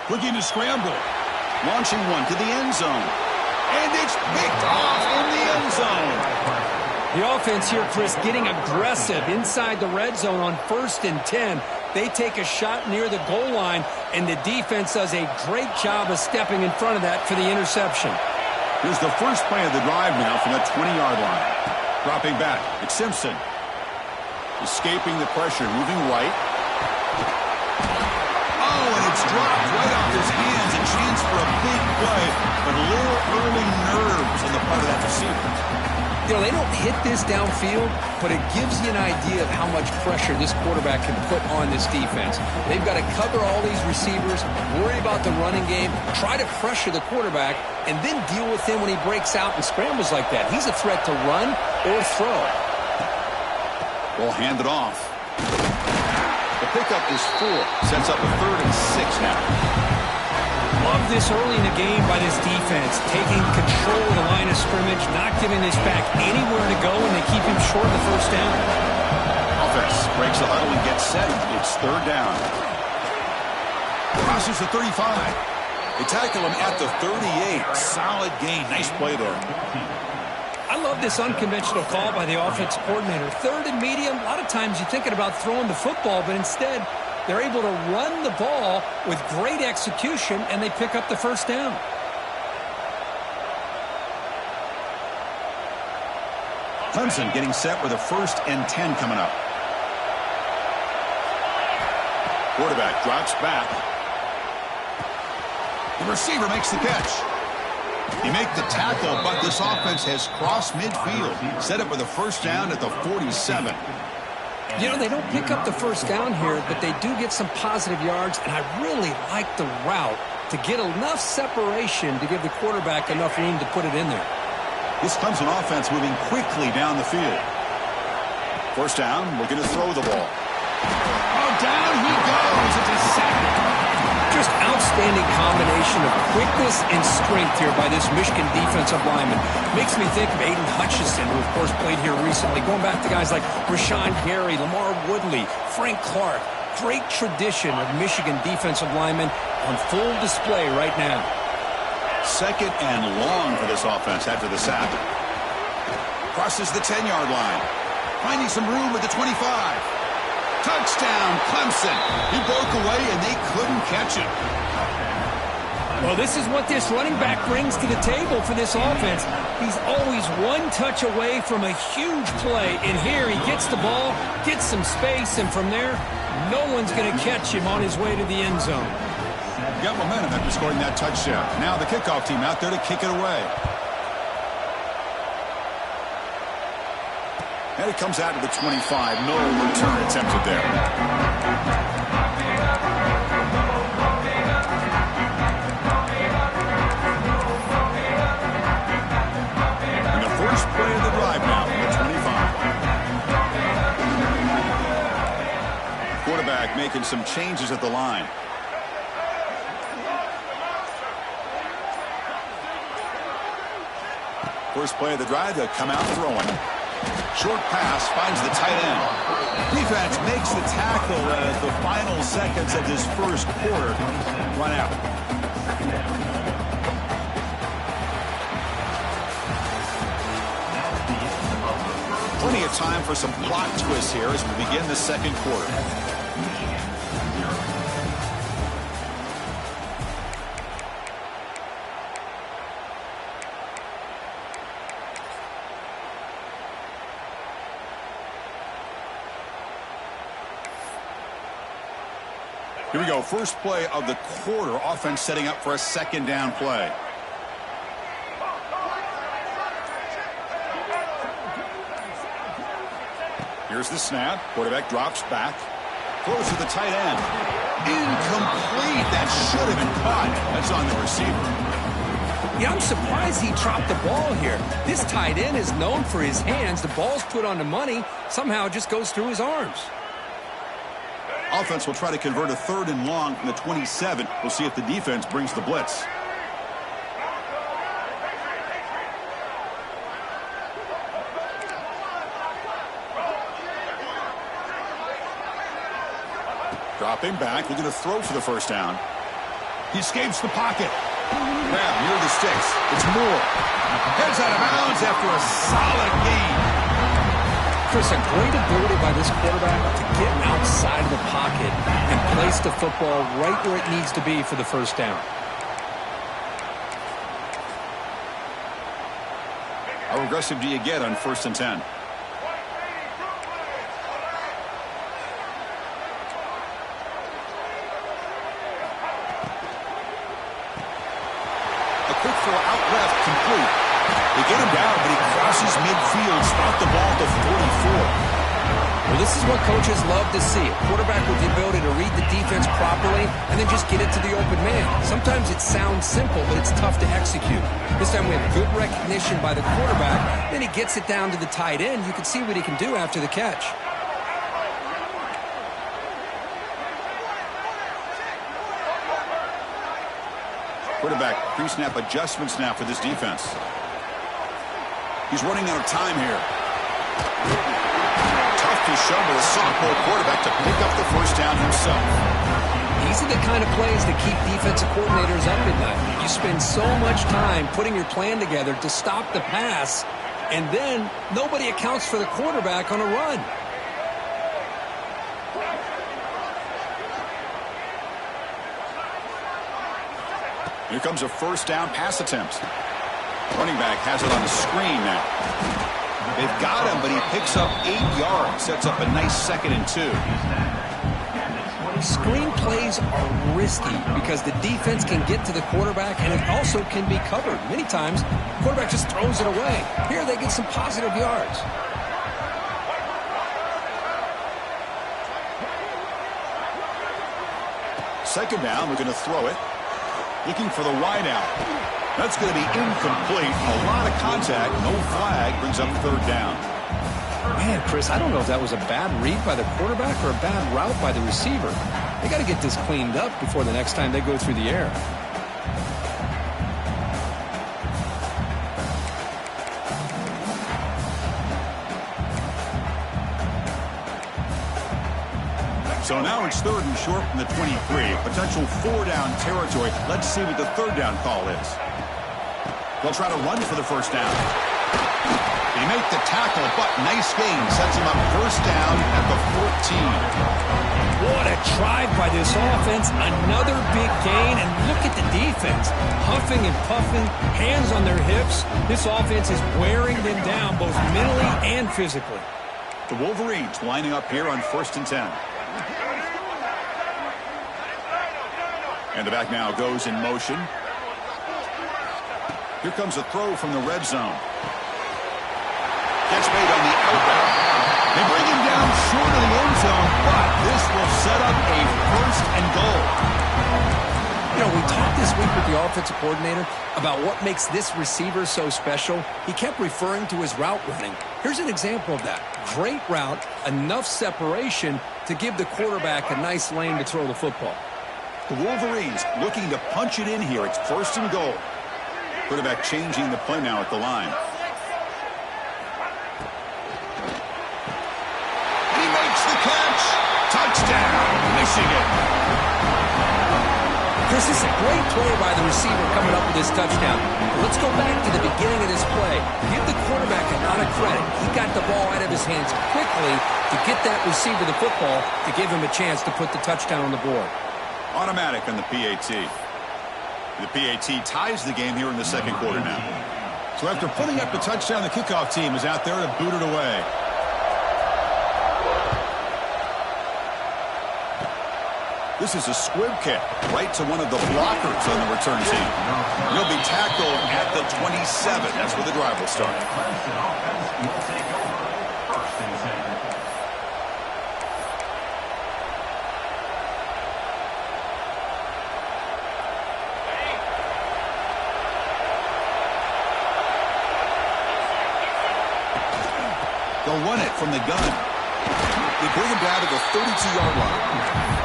Looking to scramble. Launching one to the end zone. And it's picked off in the end zone. The offense here, Chris, getting aggressive inside the red zone on first and 10. They take a shot near the goal line, and the defense does a great job of stepping in front of that for the interception. Here's the first play of the drive now from the 20-yard line. Dropping back, it's Simpson. Escaping the pressure, moving right. Oh, and it's dropped right off his hands. A chance for a big play, but a little early nerves on the part of that receiver. You know, they don't hit this downfield, but it gives you an idea of how much pressure this quarterback can put on this defense. They've got to cover all these receivers, worry about the running game, try to pressure the quarterback, and then deal with him when he breaks out and scrambles like that. He's a threat to run or throw. Ball handed off. The pickup is 4. Sets up a 3rd and 6 now. Love this early in the game by this defense, taking control of the line of scrimmage, not giving this back anywhere to go, and they keep him short of the first down. Offense breaks the huddle and gets set. It's 3rd down. Crosses the 35. They tackle him at the 38. Solid gain. Nice play there. I love this unconventional call by the offensive coordinator. 3rd and medium, a lot of times you're thinking about throwing the football, but instead they're able to run the ball with great execution, and they pick up the first down. Clemson getting set with a 1st and 10 coming up. Quarterback drops back. The receiver makes the catch. He makes the tackle, but this offense has crossed midfield. Set up with a first down at the 47. You know, they don't pick up the first down here, but they do get some positive yards, and I really like the route to get enough separation to give the quarterback enough room to put it in there. This Clemson offense moving quickly down the field. First down, looking to throw the ball. Oh, down he goes. It's a sack. Just outstanding combination of quickness and strength here by this Michigan defensive lineman. Makes me think of Aiden Hutchinson, who of course played here recently. Going back to guys like Rashawn Gary, Lamar Woodley, Frank Clark. Great tradition of Michigan defensive linemen on full display right now. 2nd and long for this offense after the sack. Crosses the 10-yard line. Finding some room at the 25. Touchdown, Clemson. He broke away, and they couldn't catch him. Well, this is what this running back brings to the table for this offense. He's always one touch away from a huge play, and here he gets the ball, gets some space, and from there, no one's going to catch him on his way to the end zone. Got momentum after scoring that touchdown. Now the kickoff team out there to kick it away. And it comes out to the 25. No return attempted there. And the first play of the drive now from the 25. Quarterback making some changes at the line. First play of the drive, they'll come out throwing. Short pass finds the tight end. Defense makes the tackle as the final seconds of this first quarter run out. Plenty of time for some plot twists here as we begin the second quarter. Here we go. First play of the quarter. Offense setting up for a second down play. Here's the snap. Quarterback drops back. Throws to the tight end. Incomplete. That should have been caught. That's on the receiver. Yeah, I'm surprised he dropped the ball here. This tight end is known for his hands. The ball's put on the money. Somehow it just goes through his arms. Offense will try to convert a 3rd and long from the 27. We'll see if the defense brings the blitz. Dropping back, looking to throw for the first down. He escapes the pocket. Grab near the sticks. It's Moore. Heads out of bounds after a solid gain. Chris, a great ability by this quarterback to get outside of the pocket and place the football right where it needs to be for the first down. How aggressive do you get on 1st and 10? Quick throw out left, complete. They get him down, but he crosses midfield, spot the ball to 44. Well, this is what coaches love to see. A quarterback with the ability to read the defense properly and then just get it to the open man. Sometimes it sounds simple, but it's tough to execute. This time we have good recognition by the quarterback. Then he gets it down to the tight end. You can see what he can do after the catch. Quarterback pre-snap adjustment snap for this defense. He's running out of time here. Tough to shovel a sophomore quarterback to pick up the first down himself. These are the kind of plays that keep defensive coordinators up at night. You spend so much time putting your plan together to stop the pass, and then nobody accounts for the quarterback on a run. Here comes a first down pass attempt. Running back has it on the screen now. They've got him, but he picks up 8 yards. Sets up a nice 2nd and 2. Screen plays are risky because the defense can get to the quarterback, and it also can be covered. Many times, the quarterback just throws it away. Here they get some positive yards. Second down, we're going to throw it. Looking for the wide out. That's going to be incomplete. A lot of contact. No flag. Brings up 3rd down. Man, Chris, I don't know if that was a bad read by the quarterback or a bad route by the receiver. They got to get this cleaned up before the next time they go through the air. So now it's 3rd and short from the 23. Potential 4-down territory. Let's see what the 3rd down call is. They'll try to run for the first down. They make the tackle, but nice gain. Sets him up first down at the 14. What a drive by this offense. Another big gain, and look at the defense. Huffing and puffing, hands on their hips. This offense is wearing them down both mentally and physically. The Wolverines lining up here on 1st and 10. And the back now goes in motion. Here comes a throw from the red zone. Catch made on the outback. They bring him down short of the end zone, but this will set up a 1st and goal. You know, we talked this week with the offensive coordinator about what makes this receiver so special. He kept referring to his route running. Here's an example of that. Great route, enough separation to give the quarterback a nice lane to throw the football. The Wolverines looking to punch it in here. It's 1st and goal. Quarterback changing the play now at the line. And he makes the catch. Touchdown, Michigan. Chris, this is a great play by the receiver coming up with this touchdown. Let's go back to the beginning of this play. Give the quarterback a lot of credit. He got the ball out of his hands quickly to get that receiver the football to give him a chance to put the touchdown on the board. Automatic on the PAT. The PAT ties the game here in the second quarter now. So after putting up the touchdown, the kickoff team is out there to boot it away. This is a squib kick right to one of the blockers on the return team. He'll be tackled at the 27. That's where the drive will start. They'll run it from the gun. They bring him down to the 32-yard line.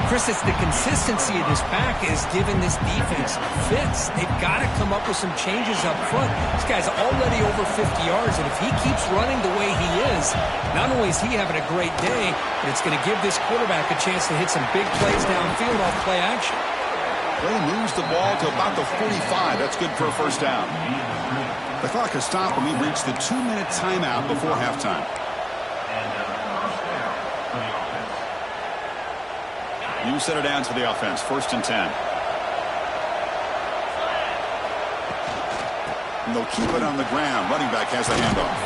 Chris, it's the consistency of this pack is giving this defense fits. They've got to come up with some changes up front. This guy's already over 50 yards, and if he keeps running the way he is, not only is he having a great day, but it's going to give this quarterback a chance to hit some big plays downfield off play action. Well, he moves the ball to about the 45. That's good for a first down. The clock has stopped when we reach the 2-minute timeout before halftime. You set it down to the offense. 1st and 10. And they'll keep it on the ground. Running back has the handoff.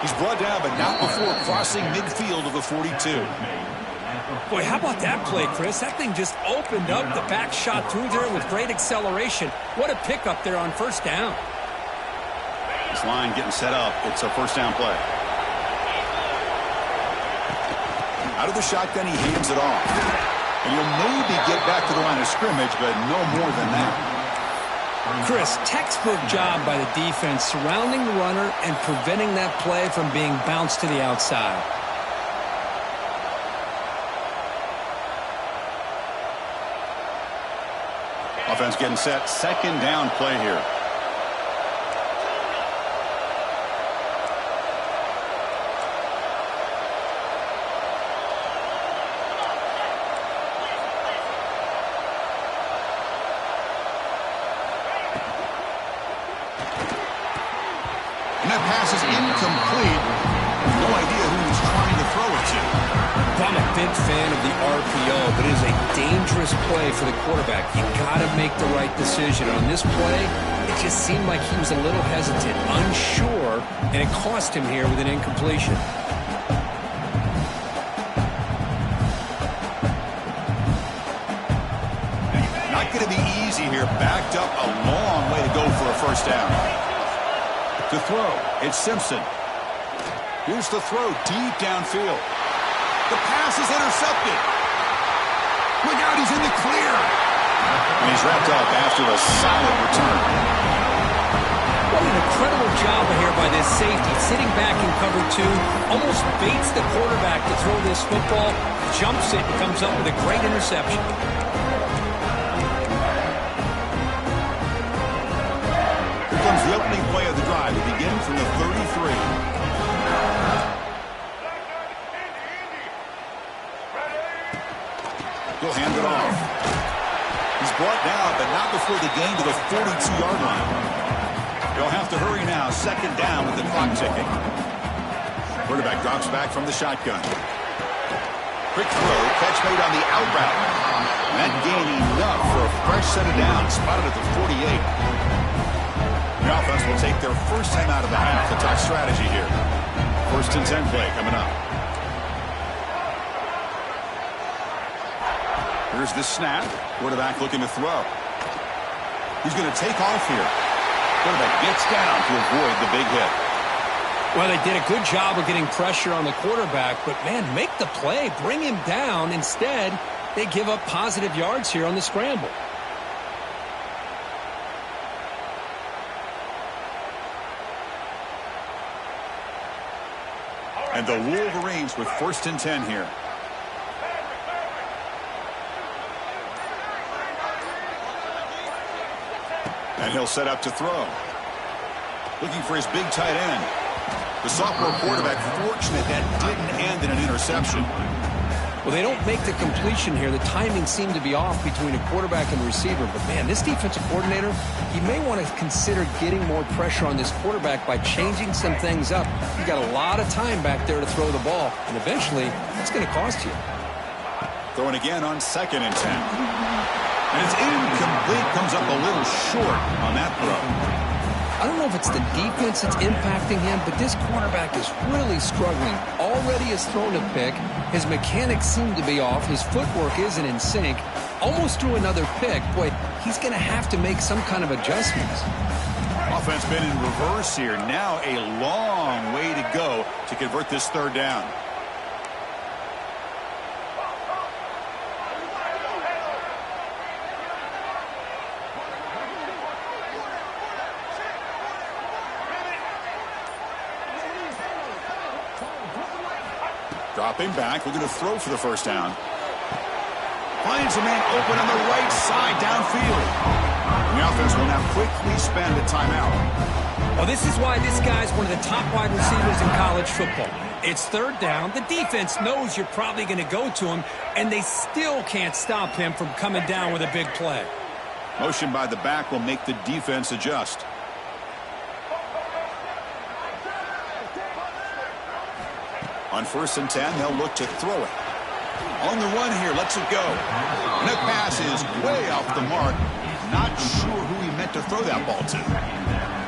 He's brought down, but not before crossing midfield of the 42. Boy, how about that play, Chris? That thing just opened up. The back shot through there with great acceleration. What a pickup there on first down. This line getting set up. It's a first down play. Out of the shotgun, he hands it off. And you'll maybe get back to the line of scrimmage, but no more than that. Chris, textbook job by the defense surrounding the runner and preventing that play from being bounced to the outside. Offense getting set. 2nd down play here. Pass is incomplete. No idea who he's trying to throw it to. I'm a big fan of the RPO, but it is a dangerous play for the quarterback. You got to make the right decision. On this play, it just seemed like he was a little hesitant, unsure, and it cost him here with an incompletion. Not going to be easy here. Backed up a long way to go for a first down. To throw, it's Simpson. Here's the throw deep downfield. The pass is intercepted. Look out, he's in the clear. And he's wrapped up after a solid return. What an incredible job here by this safety. Sitting back in cover 2, almost baits the quarterback to throw this football, jumps it, and comes up with a great interception. Comes the opening play of the drive. It begins from the 33. He'll hand it off. He's brought down, but not before the gain to the 42-yard line. They'll have to hurry now. 2nd down with the clock ticking. Quarterback drops back from the shotgun. Quick throw, catch made on the out route. That gain enough for a fresh set of downs. Spotted at the 48. The offense will take their first time out of the half. The top strategy here. 1st and 10 play coming up. Here's the snap. Quarterback looking to throw. He's going to take off here. Quarterback gets down to avoid the big hit. Well, they did a good job of getting pressure on the quarterback, but, man, make the play. Bring him down. Instead, they give up positive yards here on the scramble. And the Wolverines with 1st and 10 here. And he'll set up to throw. Looking for his big tight end. The sophomore quarterback fortunate that didn't end in an interception. Well, they don't make the completion here. The timing seemed to be off between a quarterback and the receiver. But, man, this defensive coordinator, he may want to consider getting more pressure on this quarterback by changing some things up. You got a lot of time back there to throw the ball, and eventually that's going to cost you. Throwing again on 2nd and 10. And it's incomplete. Comes up a little short on that throw. I don't know if it's the defense that's impacting him, but this quarterback is really struggling. Already has thrown a pick. His mechanics seem to be off. His footwork isn't in sync. Almost threw another pick. Boy, he's going to have to make some kind of adjustments. Offense been in reverse here. Now a long way to go to convert this 3rd down. Dropping back, looking to throw for the 1st down. Finds a man open on the right side downfield. And the offense will now quickly spend a timeout. Well, this is why this guy's one of the top wide receivers in college football. It's 3rd down. The defense knows you're probably going to go to him, and they still can't stop him from coming down with a big play. Motion by the back will make the defense adjust. On 1st and 10, they'll look to throw it. On the run here, lets it go. And that pass is way off the mark. Not sure who he meant to throw that ball to.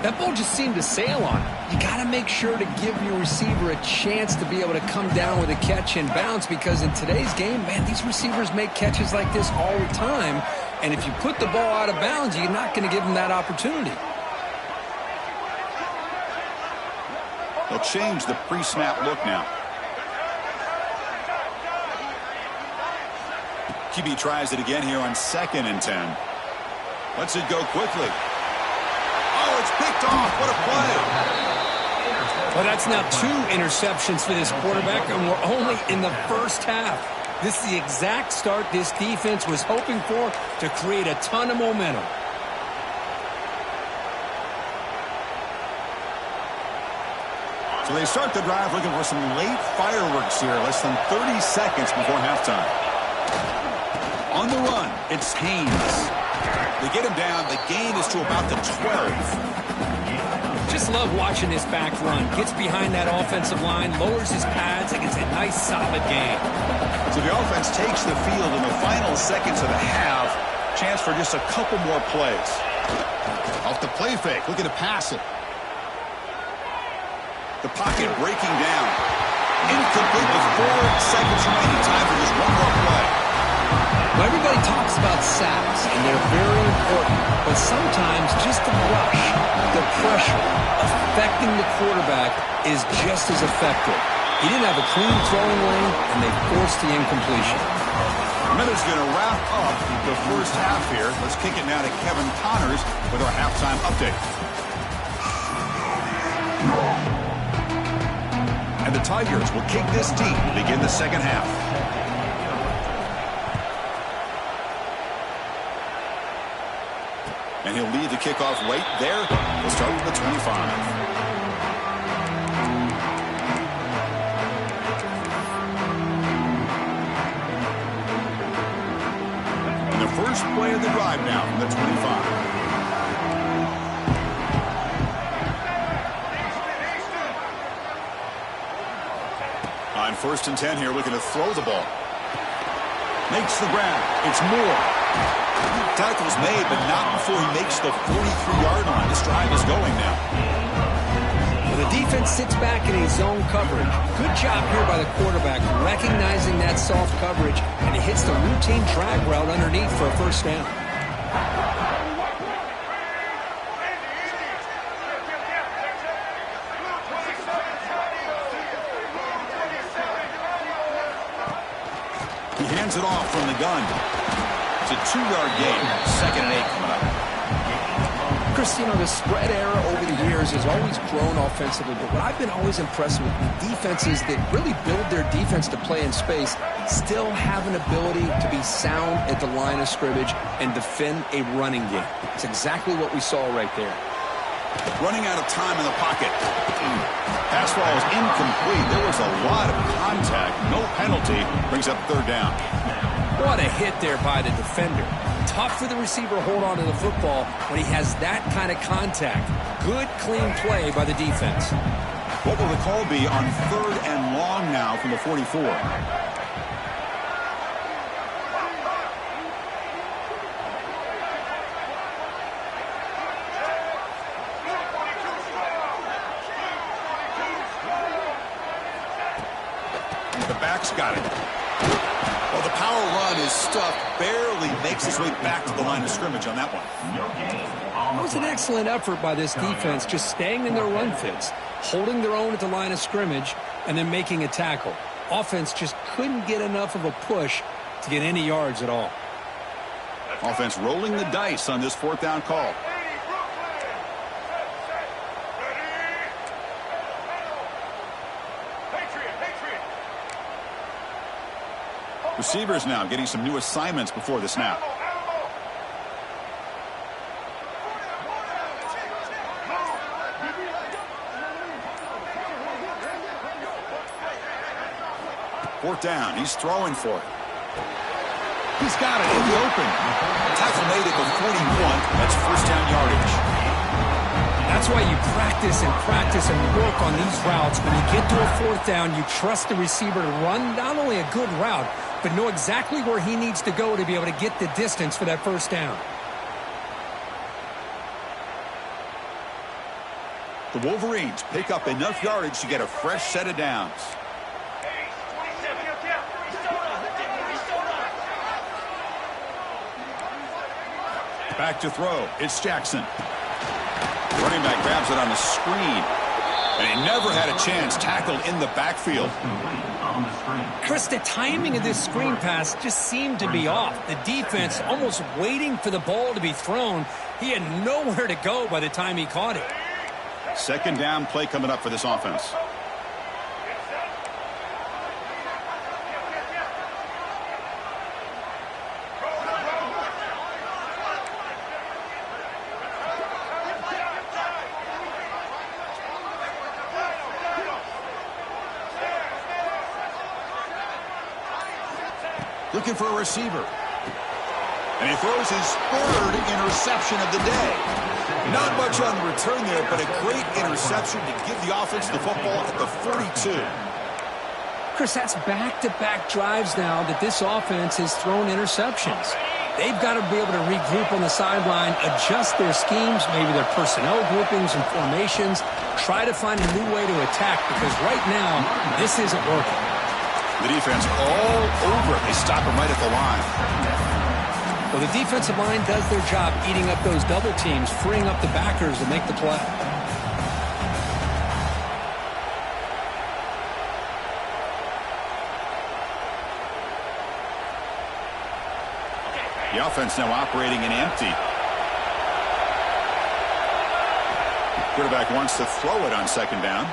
That ball just seemed to sail on it. You got to make sure to give your receiver a chance to be able to come down with a catch and bounce, because in today's game, man, these receivers make catches like this all the time. And if you put the ball out of bounds, you're not going to give them that opportunity. They'll change the pre-snap look now. QB tries it again here on 2nd and 10. Lets it go quickly. Oh, it's picked off. What a play. Well, that's now 2 interceptions for this quarterback, and we're only in the 1st half. This is the exact start this defense was hoping for to create a ton of momentum. So they start the drive looking for some late fireworks here. Less than 30 seconds before halftime. On the run, it's Haynes. They get him down. The gain is to about the 12. Just love watching this back run. Gets behind that offensive line, lowers his pads, and gets a nice solid gain. So the offense takes the field in the final seconds of the half. Chance for just a couple more plays. Off the play fake, looking to pass it. The pocket breaking down. Incomplete with 4 seconds remaining. Time for just one more play. Well, everybody talks about sacks, and they're very important. But sometimes just the rush, the pressure, affecting the quarterback is just as effective. He didn't have a clean throwing lane, and they forced the incompletion. Miller's going to wrap up the 1st half here. Let's kick it now to Kevin Connors with our halftime update. And the Tigers will kick this deep to begin the 2nd half. And he'll lead the kickoff right there. We'll start with the 25. And the first play of the drive now from the 25. On 1st and 10 here, looking to throw the ball. Makes the grab. It's Moore. Tackle's made, but not before he makes the 43-yard line. This drive is going now. Well, the defense sits back in a zone coverage. Good job here by the quarterback, recognizing that soft coverage, and he hits the routine drag route underneath for a 1st down. He hands it off from the gun. It's a 2-yard gain. 2nd and 8 coming up. Chris, you know, the spread era over the years has always grown offensively, but what I've been always impressed with the defenses that really build their defense to play in space still have an ability to be sound at the line of scrimmage and defend a running game. It's exactly what we saw right there. Running out of time in the pocket. Pass ball is incomplete. There was a lot of contact. No penalty. Brings up third down. What a hit there by the defender. Tough for the receiver to hold on to the football when he has that kind of contact. Good, clean play by the defense. What will the call be on 3rd and long now from the 44? The back's got it. Well, the power run is stuffed. Barely makes his way back to the line of scrimmage on that one. It was an excellent effort by this defense, just staying in their run fits, holding their own at the line of scrimmage, and then making a tackle. Offense just couldn't get enough of a push to get any yards at all. Offense rolling the dice on this 4th down call. Receivers now getting some new assignments before the snap. Fourth down. He's throwing for it. He's got it in the open. Tackle made at the 41. That's first down yardage. That's why you practice and work on these routes. When you get to a 4th down, you trust the receiver to run not only a good route, but know exactly where he needs to go to be able to get the distance for that first down. The Wolverines pick up enough yardage to get a fresh set of downs. Back to throw. It's Jackson. Running back grabs it on the screen. And he never had a chance. Tackled in the backfield. Chris, the timing of this screen pass just seemed to be off. The defense almost waiting for the ball to be thrown. He had nowhere to go by the time he caught it. Second down play coming up for this offense. Looking for a receiver. And he throws his 3rd interception of the day. Not much on the return there, but a great interception to give the offense the football at the 42. Chris, that's back-to-back drives now that this offense has thrown interceptions. They've got to be able to regroup on the sideline, adjust their schemes, maybe their personnel groupings and formations, try to find a new way to attack, because right now, this isn't working. The defense all over it. They stop him right at the line. Well, the defensive line does their job eating up those double teams, freeing up the backers to make the play. The offense now operating in empty. Quarterback wants to throw it on 2nd down.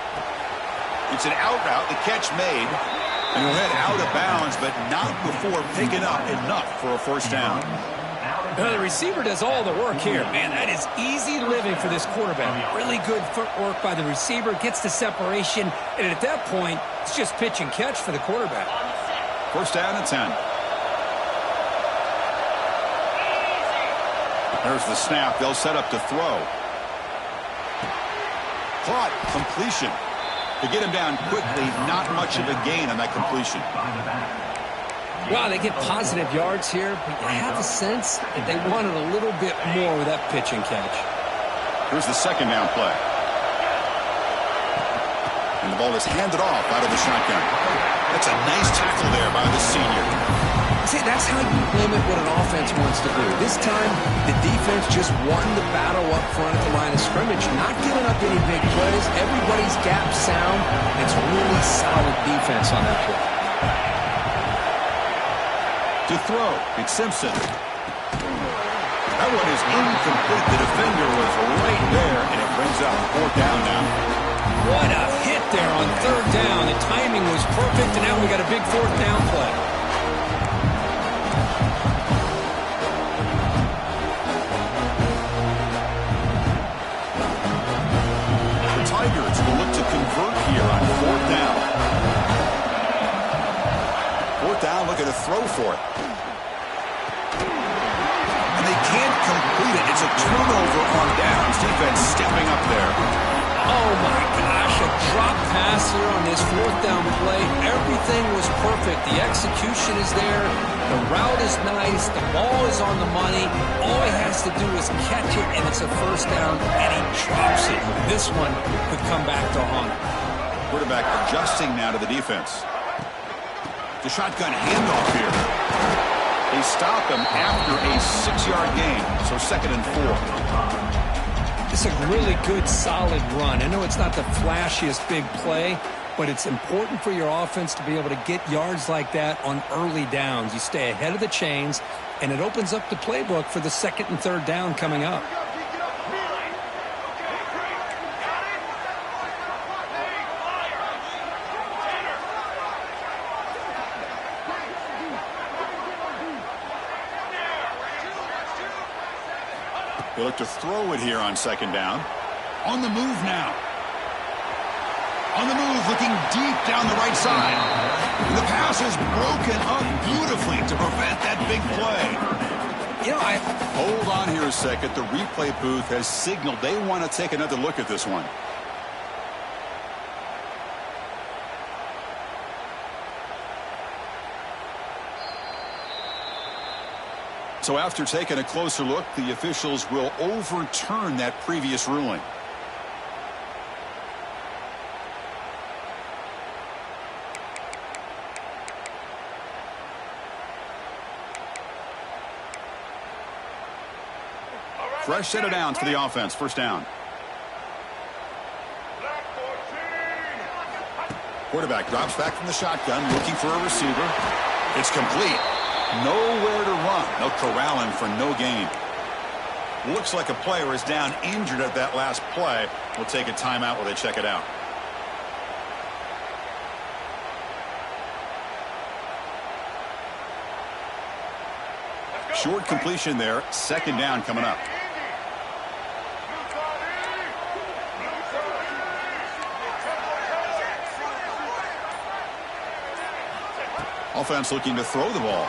It's an out route. The catch made. And he'll head out of bounds, but not before picking up enough for a first down. The receiver does all the work here. Man, that is easy living for this quarterback. Really good footwork by the receiver, gets the separation, and at that point, it's just pitch and catch for the quarterback. First down and 10. There's the snap. They'll set up to throw. Caught. Completion. To get him down quickly, not much of a gain on that completion. Wow, they get positive yards here, but you have a sense that they wanted a little bit more with that pitch and catch. Here's the 2nd down play. And the ball is handed off out of the shotgun. That's a nice tackle there by the senior. See, that's how you limit what an offense wants to do. This time, the defense just won the battle up front at the line of scrimmage, not giving up any big plays. Everybody's gap sound. It's really solid defense on that play. To throw, it's Simpson. That one is incomplete. The defender was right there, and it brings up 4th down now. What a hit there on 3rd down. The timing was perfect, and now we got a big 4th down play. Tigers will look to convert here on 4th down. down, looking to throw for it. And they can't complete it. It's a turnover on downs. Defense stepping up there. Oh, my gosh, a drop pass here on this fourth down play. Everything was perfect. The execution is there. The route is nice. The ball is on the money. All he has to do is catch it, and it's a first down, and he drops it. This one could come back to haunt him. Quarterback adjusting now to the defense. The shotgun handoff here. They stop him after a 6-yard gain, so 2nd and 4. It's a really good, solid run. I know it's not the flashiest big play, but it's important for your offense to be able to get yards like that on early downs. You stay ahead of the chains, and it opens up the playbook for the 2nd and 3rd down coming up. They look to throw it here on 2nd down. On the move now. On the move, looking deep down the right side. And the pass is broken up beautifully to prevent that big play. You know, Hold on here a second. The replay booth has signaled they want to take another look at this one. So after taking a closer look, the officials will overturn that previous ruling. Fresh set of downs for the offense. First down. Quarterback drops back from the shotgun, looking for a receiver. It's complete. Nowhere to run. They'll corral him for no gain. Looks like a player is down injured at that last play. We'll take a timeout while they check it out. Short completion there. 2nd down coming up. Offense looking to throw the ball.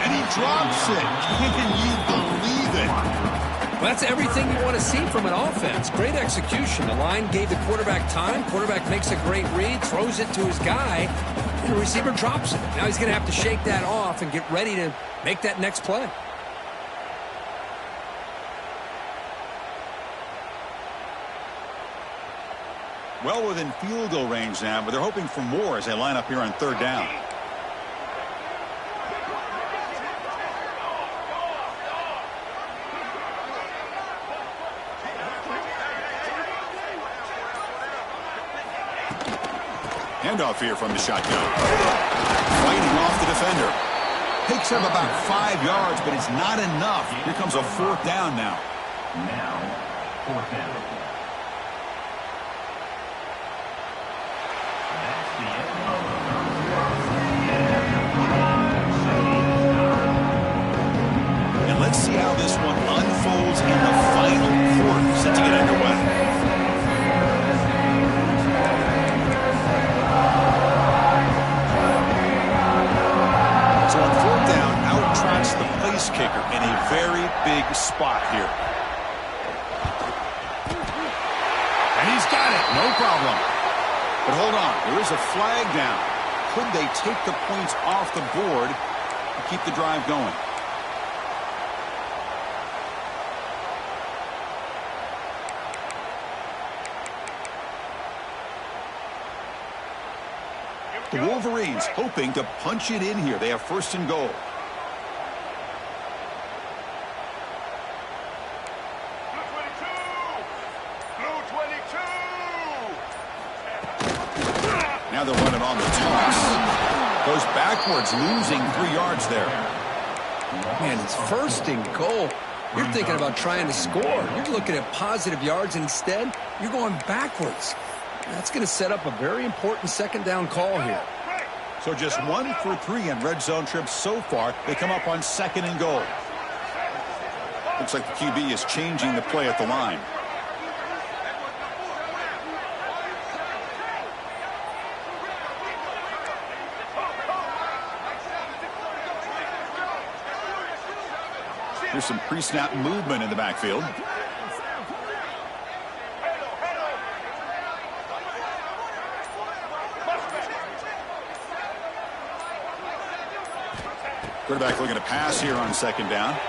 And he drops it. Can you believe it? well, that's everything you want to see from an offense. Great execution. The line gave the quarterback time. Quarterback makes a great read, throws it to his guy, and the receiver drops it. Now he's going to have to shake that off and get ready to make that next play. Well within field goal range now, but they're hoping for more as they line up here on 3rd down. Handoff here from the shotgun. Fighting off the defender. Takes him about 5 yards, but it's not enough. Here comes a 4th down now. Now, 4th down. And let's see how this one unfolds in the final quarter set to get underway. So on 4th down, out trots the place kicker in a very big spot here. And he's got it, no problem. But hold on, there is a flag down. Could they take the points off the board to keep the drive going? The Wolverines hoping to punch it in here. They have 1st and goal. Now they're running on the toss. Goes backwards, losing 3 yards there. Man, it's 1st and goal. You're thinking about trying to score. You're looking at positive yards. Instead, you're going backwards. That's going to set up a very important 2nd down call here. So just 1 for 3 in red zone trips so far. They come up on 2nd and goal. Looks like the QB is changing the play at the line. Here's some pre-snap movement in the backfield. Quarterback looking to pass here on second down.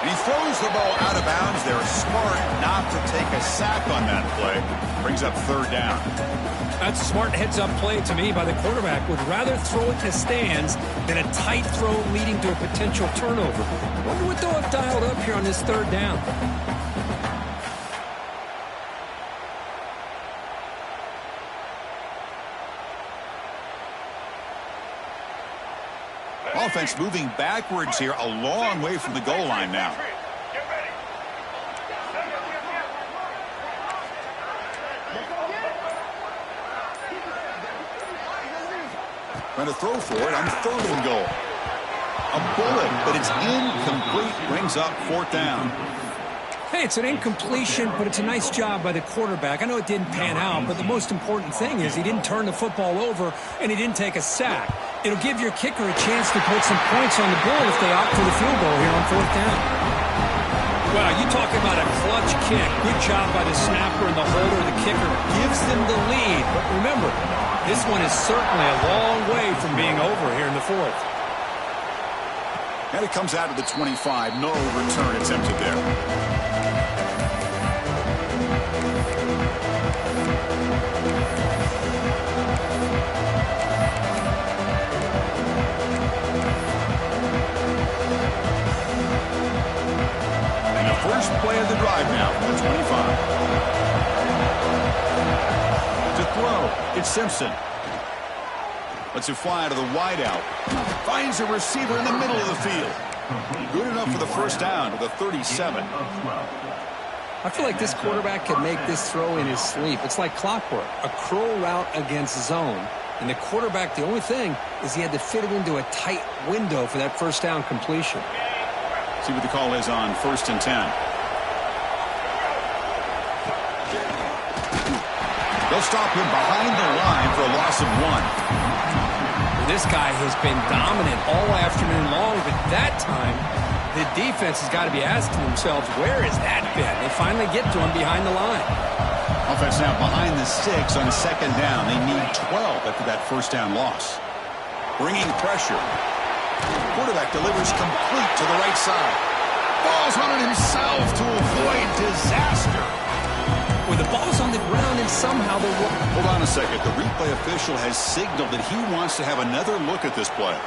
And he throws the ball out of bounds. They're smart not to take a sack on that play. Brings up third down. That's a smart heads-up play to me by the quarterback. Would rather throw it to stands than a tight throw leading to a potential turnover. Wonder what they'll have dialed up here on this third down. Offense moving backwards here, a long way from the goal line now. Trying to throw for it on third and goal. A bullet, but it's incomplete. Brings up fourth down. Hey, it's an incompletion, but it's a nice job by the quarterback. I know it didn't pan out, but the most important thing is he didn't turn the football over and he didn't take a sack. It'll give your kicker a chance to put some points on the board if they opt for the field goal here on fourth down. Well, you talk about a clutch kick. Good job by the snapper and the holder. The kicker gives them the lead. But remember, this one is certainly a long way from being over here in the fourth. And it comes out of the 25. No return attempted there. First play of the drive now from the 25. To throw, it's Simpson. Lets it fly to the wideout. Finds a receiver in the middle of the field. Good enough for the first down to the 37. I feel like this quarterback can make this throw in his sleep. It's like clockwork. A crow route against zone. And the quarterback, the only thing is he had to fit it into a tight window for that first down completion. See what the call is on 1st and 10. They'll stop him behind the line for a loss of 1. This guy has been dominant all afternoon long, but that time the defense has got to be asking themselves, where has that been? They finally get to him behind the line. Offense now behind the 6 on second down. They need 12 after that first down loss. Bringing pressure. Quarterback delivers complete to the right side. Falls on it himself to avoid disaster. With the ball's on the ground and somehow the... Hold on a second. The replay official has signaled that he wants to have another look at this play.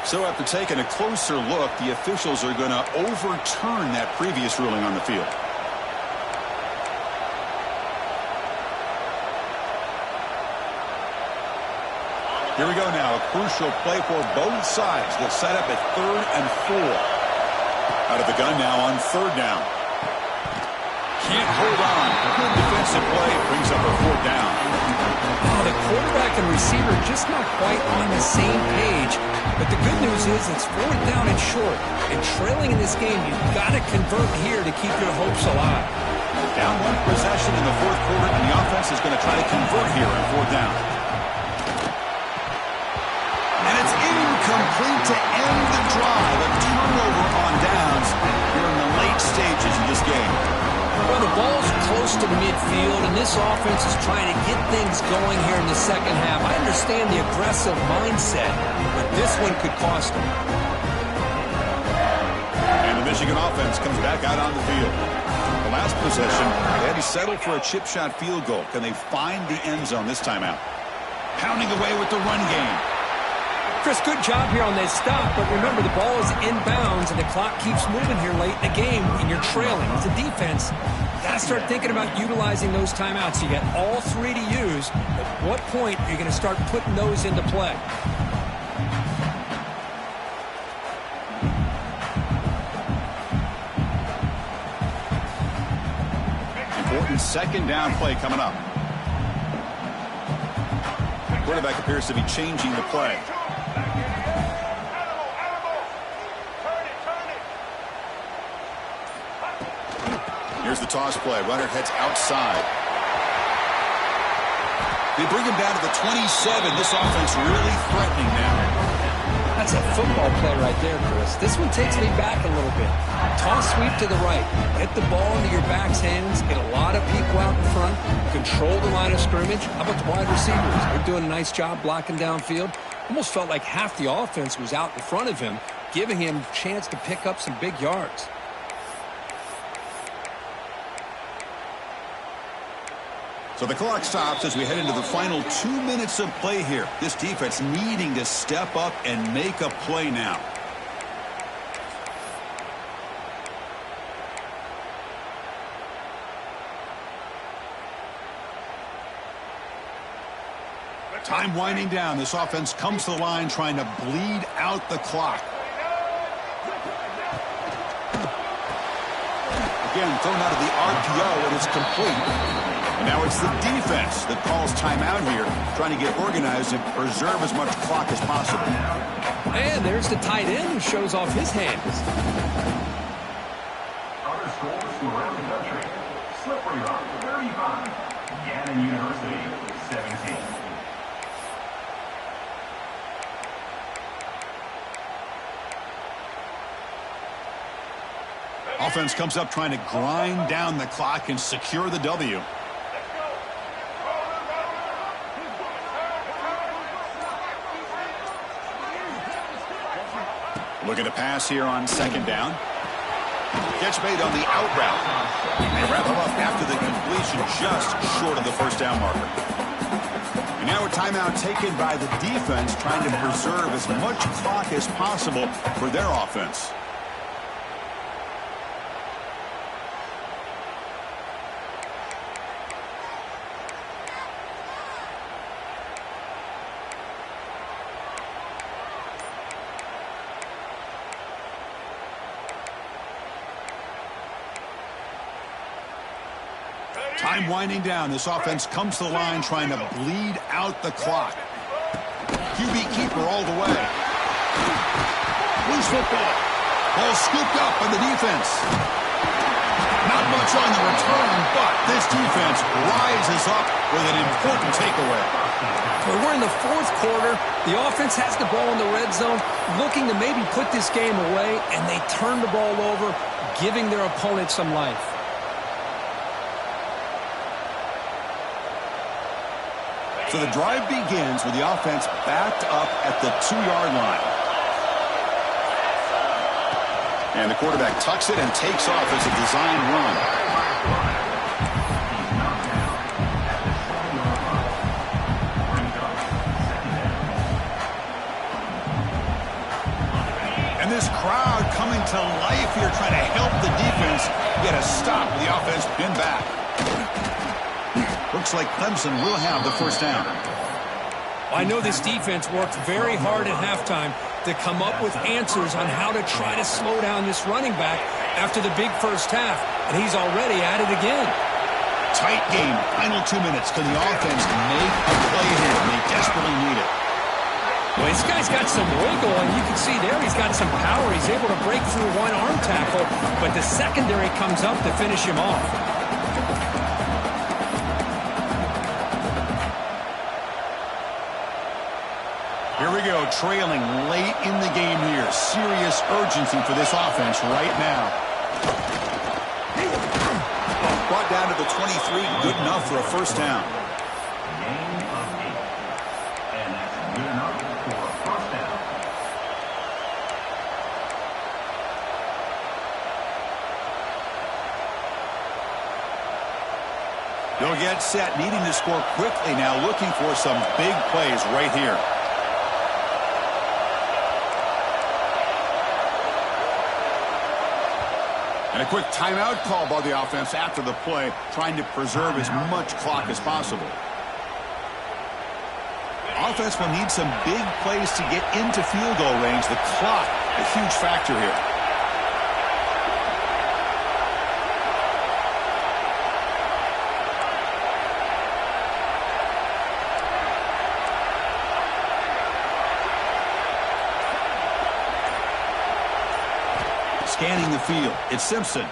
So after taking a closer look, the officials are going to overturn that previous ruling on the field. Here we go now, a crucial play for both sides. They'll set up at 3rd and 4. Out of the gun now on 3rd down. Can't hold on. Good defensive play. Brings up a 4th down. Oh, the quarterback and receiver just not quite on the same page. But the good news is it's 4th down and short. And trailing in this game, you've got to convert here to keep your hopes alive. Down 1 possession in the 4th quarter, and the offense is going to try to convert here on 4th down. And it's incomplete to end the drive. A turnover on downs here in the late stages of this game. Well, the ball's close to the midfield, and this offense is trying to get things going here in the second half. I understand the aggressive mindset, but this one could cost them. And the Michigan offense comes back out on the field. The last possession, they had to settle for a chip shot field goal. Can they find the end zone this time out? Pounding away with the run game. Chris, good job here on this stop, but remember the ball is inbounds and the clock keeps moving here late in the game and you're trailing. As a defense, you got to start thinking about utilizing those timeouts. You got all 3 to use. At what point are you going to start putting those into play? Important second down play coming up. Quarterback appears to be changing the play. Here's the toss play. Runner heads outside. They bring him down to the 27. This offense really threatening now. That's a football play right there, Chris. This one takes me back a little bit. Toss sweep to the right. Get the ball into your back's hands. Get a lot of people out in front. Control the line of scrimmage. How about the wide receivers? They're doing a nice job blocking downfield. Almost felt like half the offense was out in front of him, giving him a chance to pick up some big yards. So the clock stops as we head into the final 2 minutes of play here. This defense needing to step up and make a play now. Time winding down. This offense comes to the line trying to bleed out the clock. Again, thrown out of the RPO, and it's complete. And now it's the defense that calls timeout here, trying to get organized and preserve as much clock as possible. And there's the tight end who shows off his hands. Other schools from around the country. Slippery Rock, 35. Gannon University, 17. Offense comes up trying to grind down the clock and secure the W. Look at the pass here on second down. Catch made on the out route. They wrap him up after the completion just short of the first down marker. And now a timeout taken by the defense trying to preserve as much clock as possible for their offense. Time winding down. This offense comes to the line trying to bleed out the clock. QB keeper all the way. Loose football. Ball scooped up by the defense. Not much on the return, but this defense rises up with an important takeaway. Well, we're in the fourth quarter. The offense has the ball in the red zone, looking to maybe put this game away, and they turn the ball over, giving their opponent some life. So the drive begins with the offense backed up at the 2-yard line. And the quarterback tucks it and takes off as a design run. And this crowd coming to life here trying to help the defense get a stop with the offense pinned back. Looks like Clemson will have the first down. I know this defense worked very hard at halftime to come up with answers on how to try to slow down this running back after the big first half, and he's already at it again. Tight game, final 2 minutes. Can the offense make a play here? They desperately need it. Well, this guy's got some wiggle, and you can see there he's got some power. He's able to break through one arm tackle, but the secondary comes up to finish him off. Here we go, trailing late in the game here. Serious urgency for this offense right now. Brought down to the 23, good enough for a first down. Gain of 8. And that's good enough for a first down. They'll get set, needing to score quickly now, looking for some big plays right here. And a quick timeout call by the offense after the play, trying to preserve as much clock as possible. Offense will need some big plays to get into field goal range. The clock, a huge factor here. Scanning the field, it's Simpson.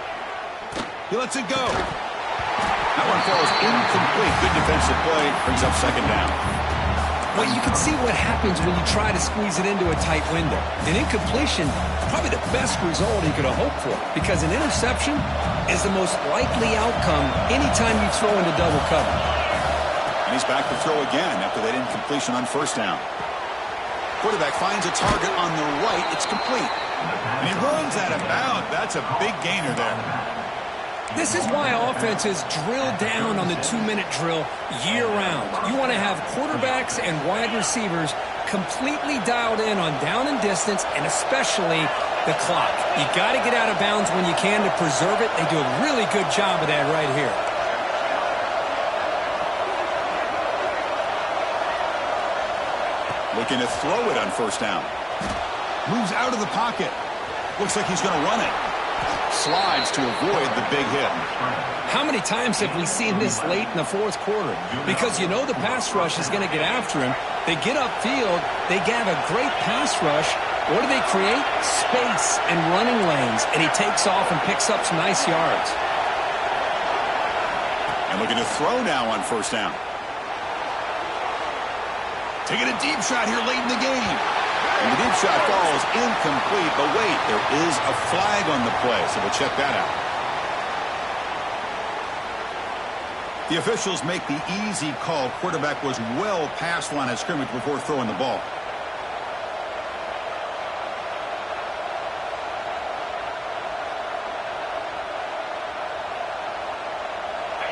He lets it go. That one falls incomplete. Good defensive play. Brings up second down. Well, you can see what happens when you try to squeeze it into a tight window. An incompletion, probably the best result he could have hoped for, because an interception is the most likely outcome anytime you throw into double cover. And he's back to throw again after that incompletion on first down. Quarterback finds a target on the right. It's complete. And he runs out of bounds. That's a big gainer there. This is why offenses drill down on the 2-minute drill year-round. You want to have quarterbacks and wide receivers completely dialed in on down and distance, and especially the clock. You got to get out of bounds when you can to preserve it. They do a really good job of that right here. Looking to throw it on first down. Moves out of the pocket. Looks like he's going to run it. Slides to avoid the big hit. How many times have we seen this late in the fourth quarter? Because you know the pass rush is going to get after him. They get upfield. They have a great pass rush. What do they create? Space and running lanes. And he takes off and picks up some nice yards. And looking to throw now on first down. Taking a deep shot here late in the game. And the deep shot falls incomplete. But wait, there is a flag on the play, so we'll check that out. The officials make the easy call. Quarterback was well past line of scrimmage before throwing the ball.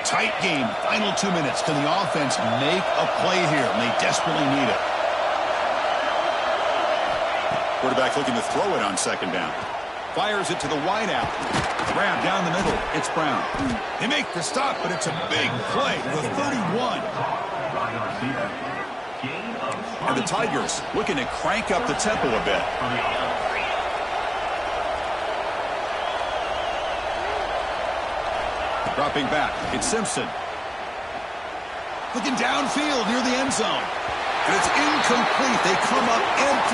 Tight game. Final 2 minutes. Can the offense make a play here? And they desperately need it. Quarterback looking to throw it on second down. Fires it to the wideout. Grab down the middle. It's Brown. They make the stop, but it's a big play. The 31. And the Tigers looking to crank up the tempo a bit. Dropping back. It's Simpson. Looking downfield near the end zone. And it's incomplete. They come up empty.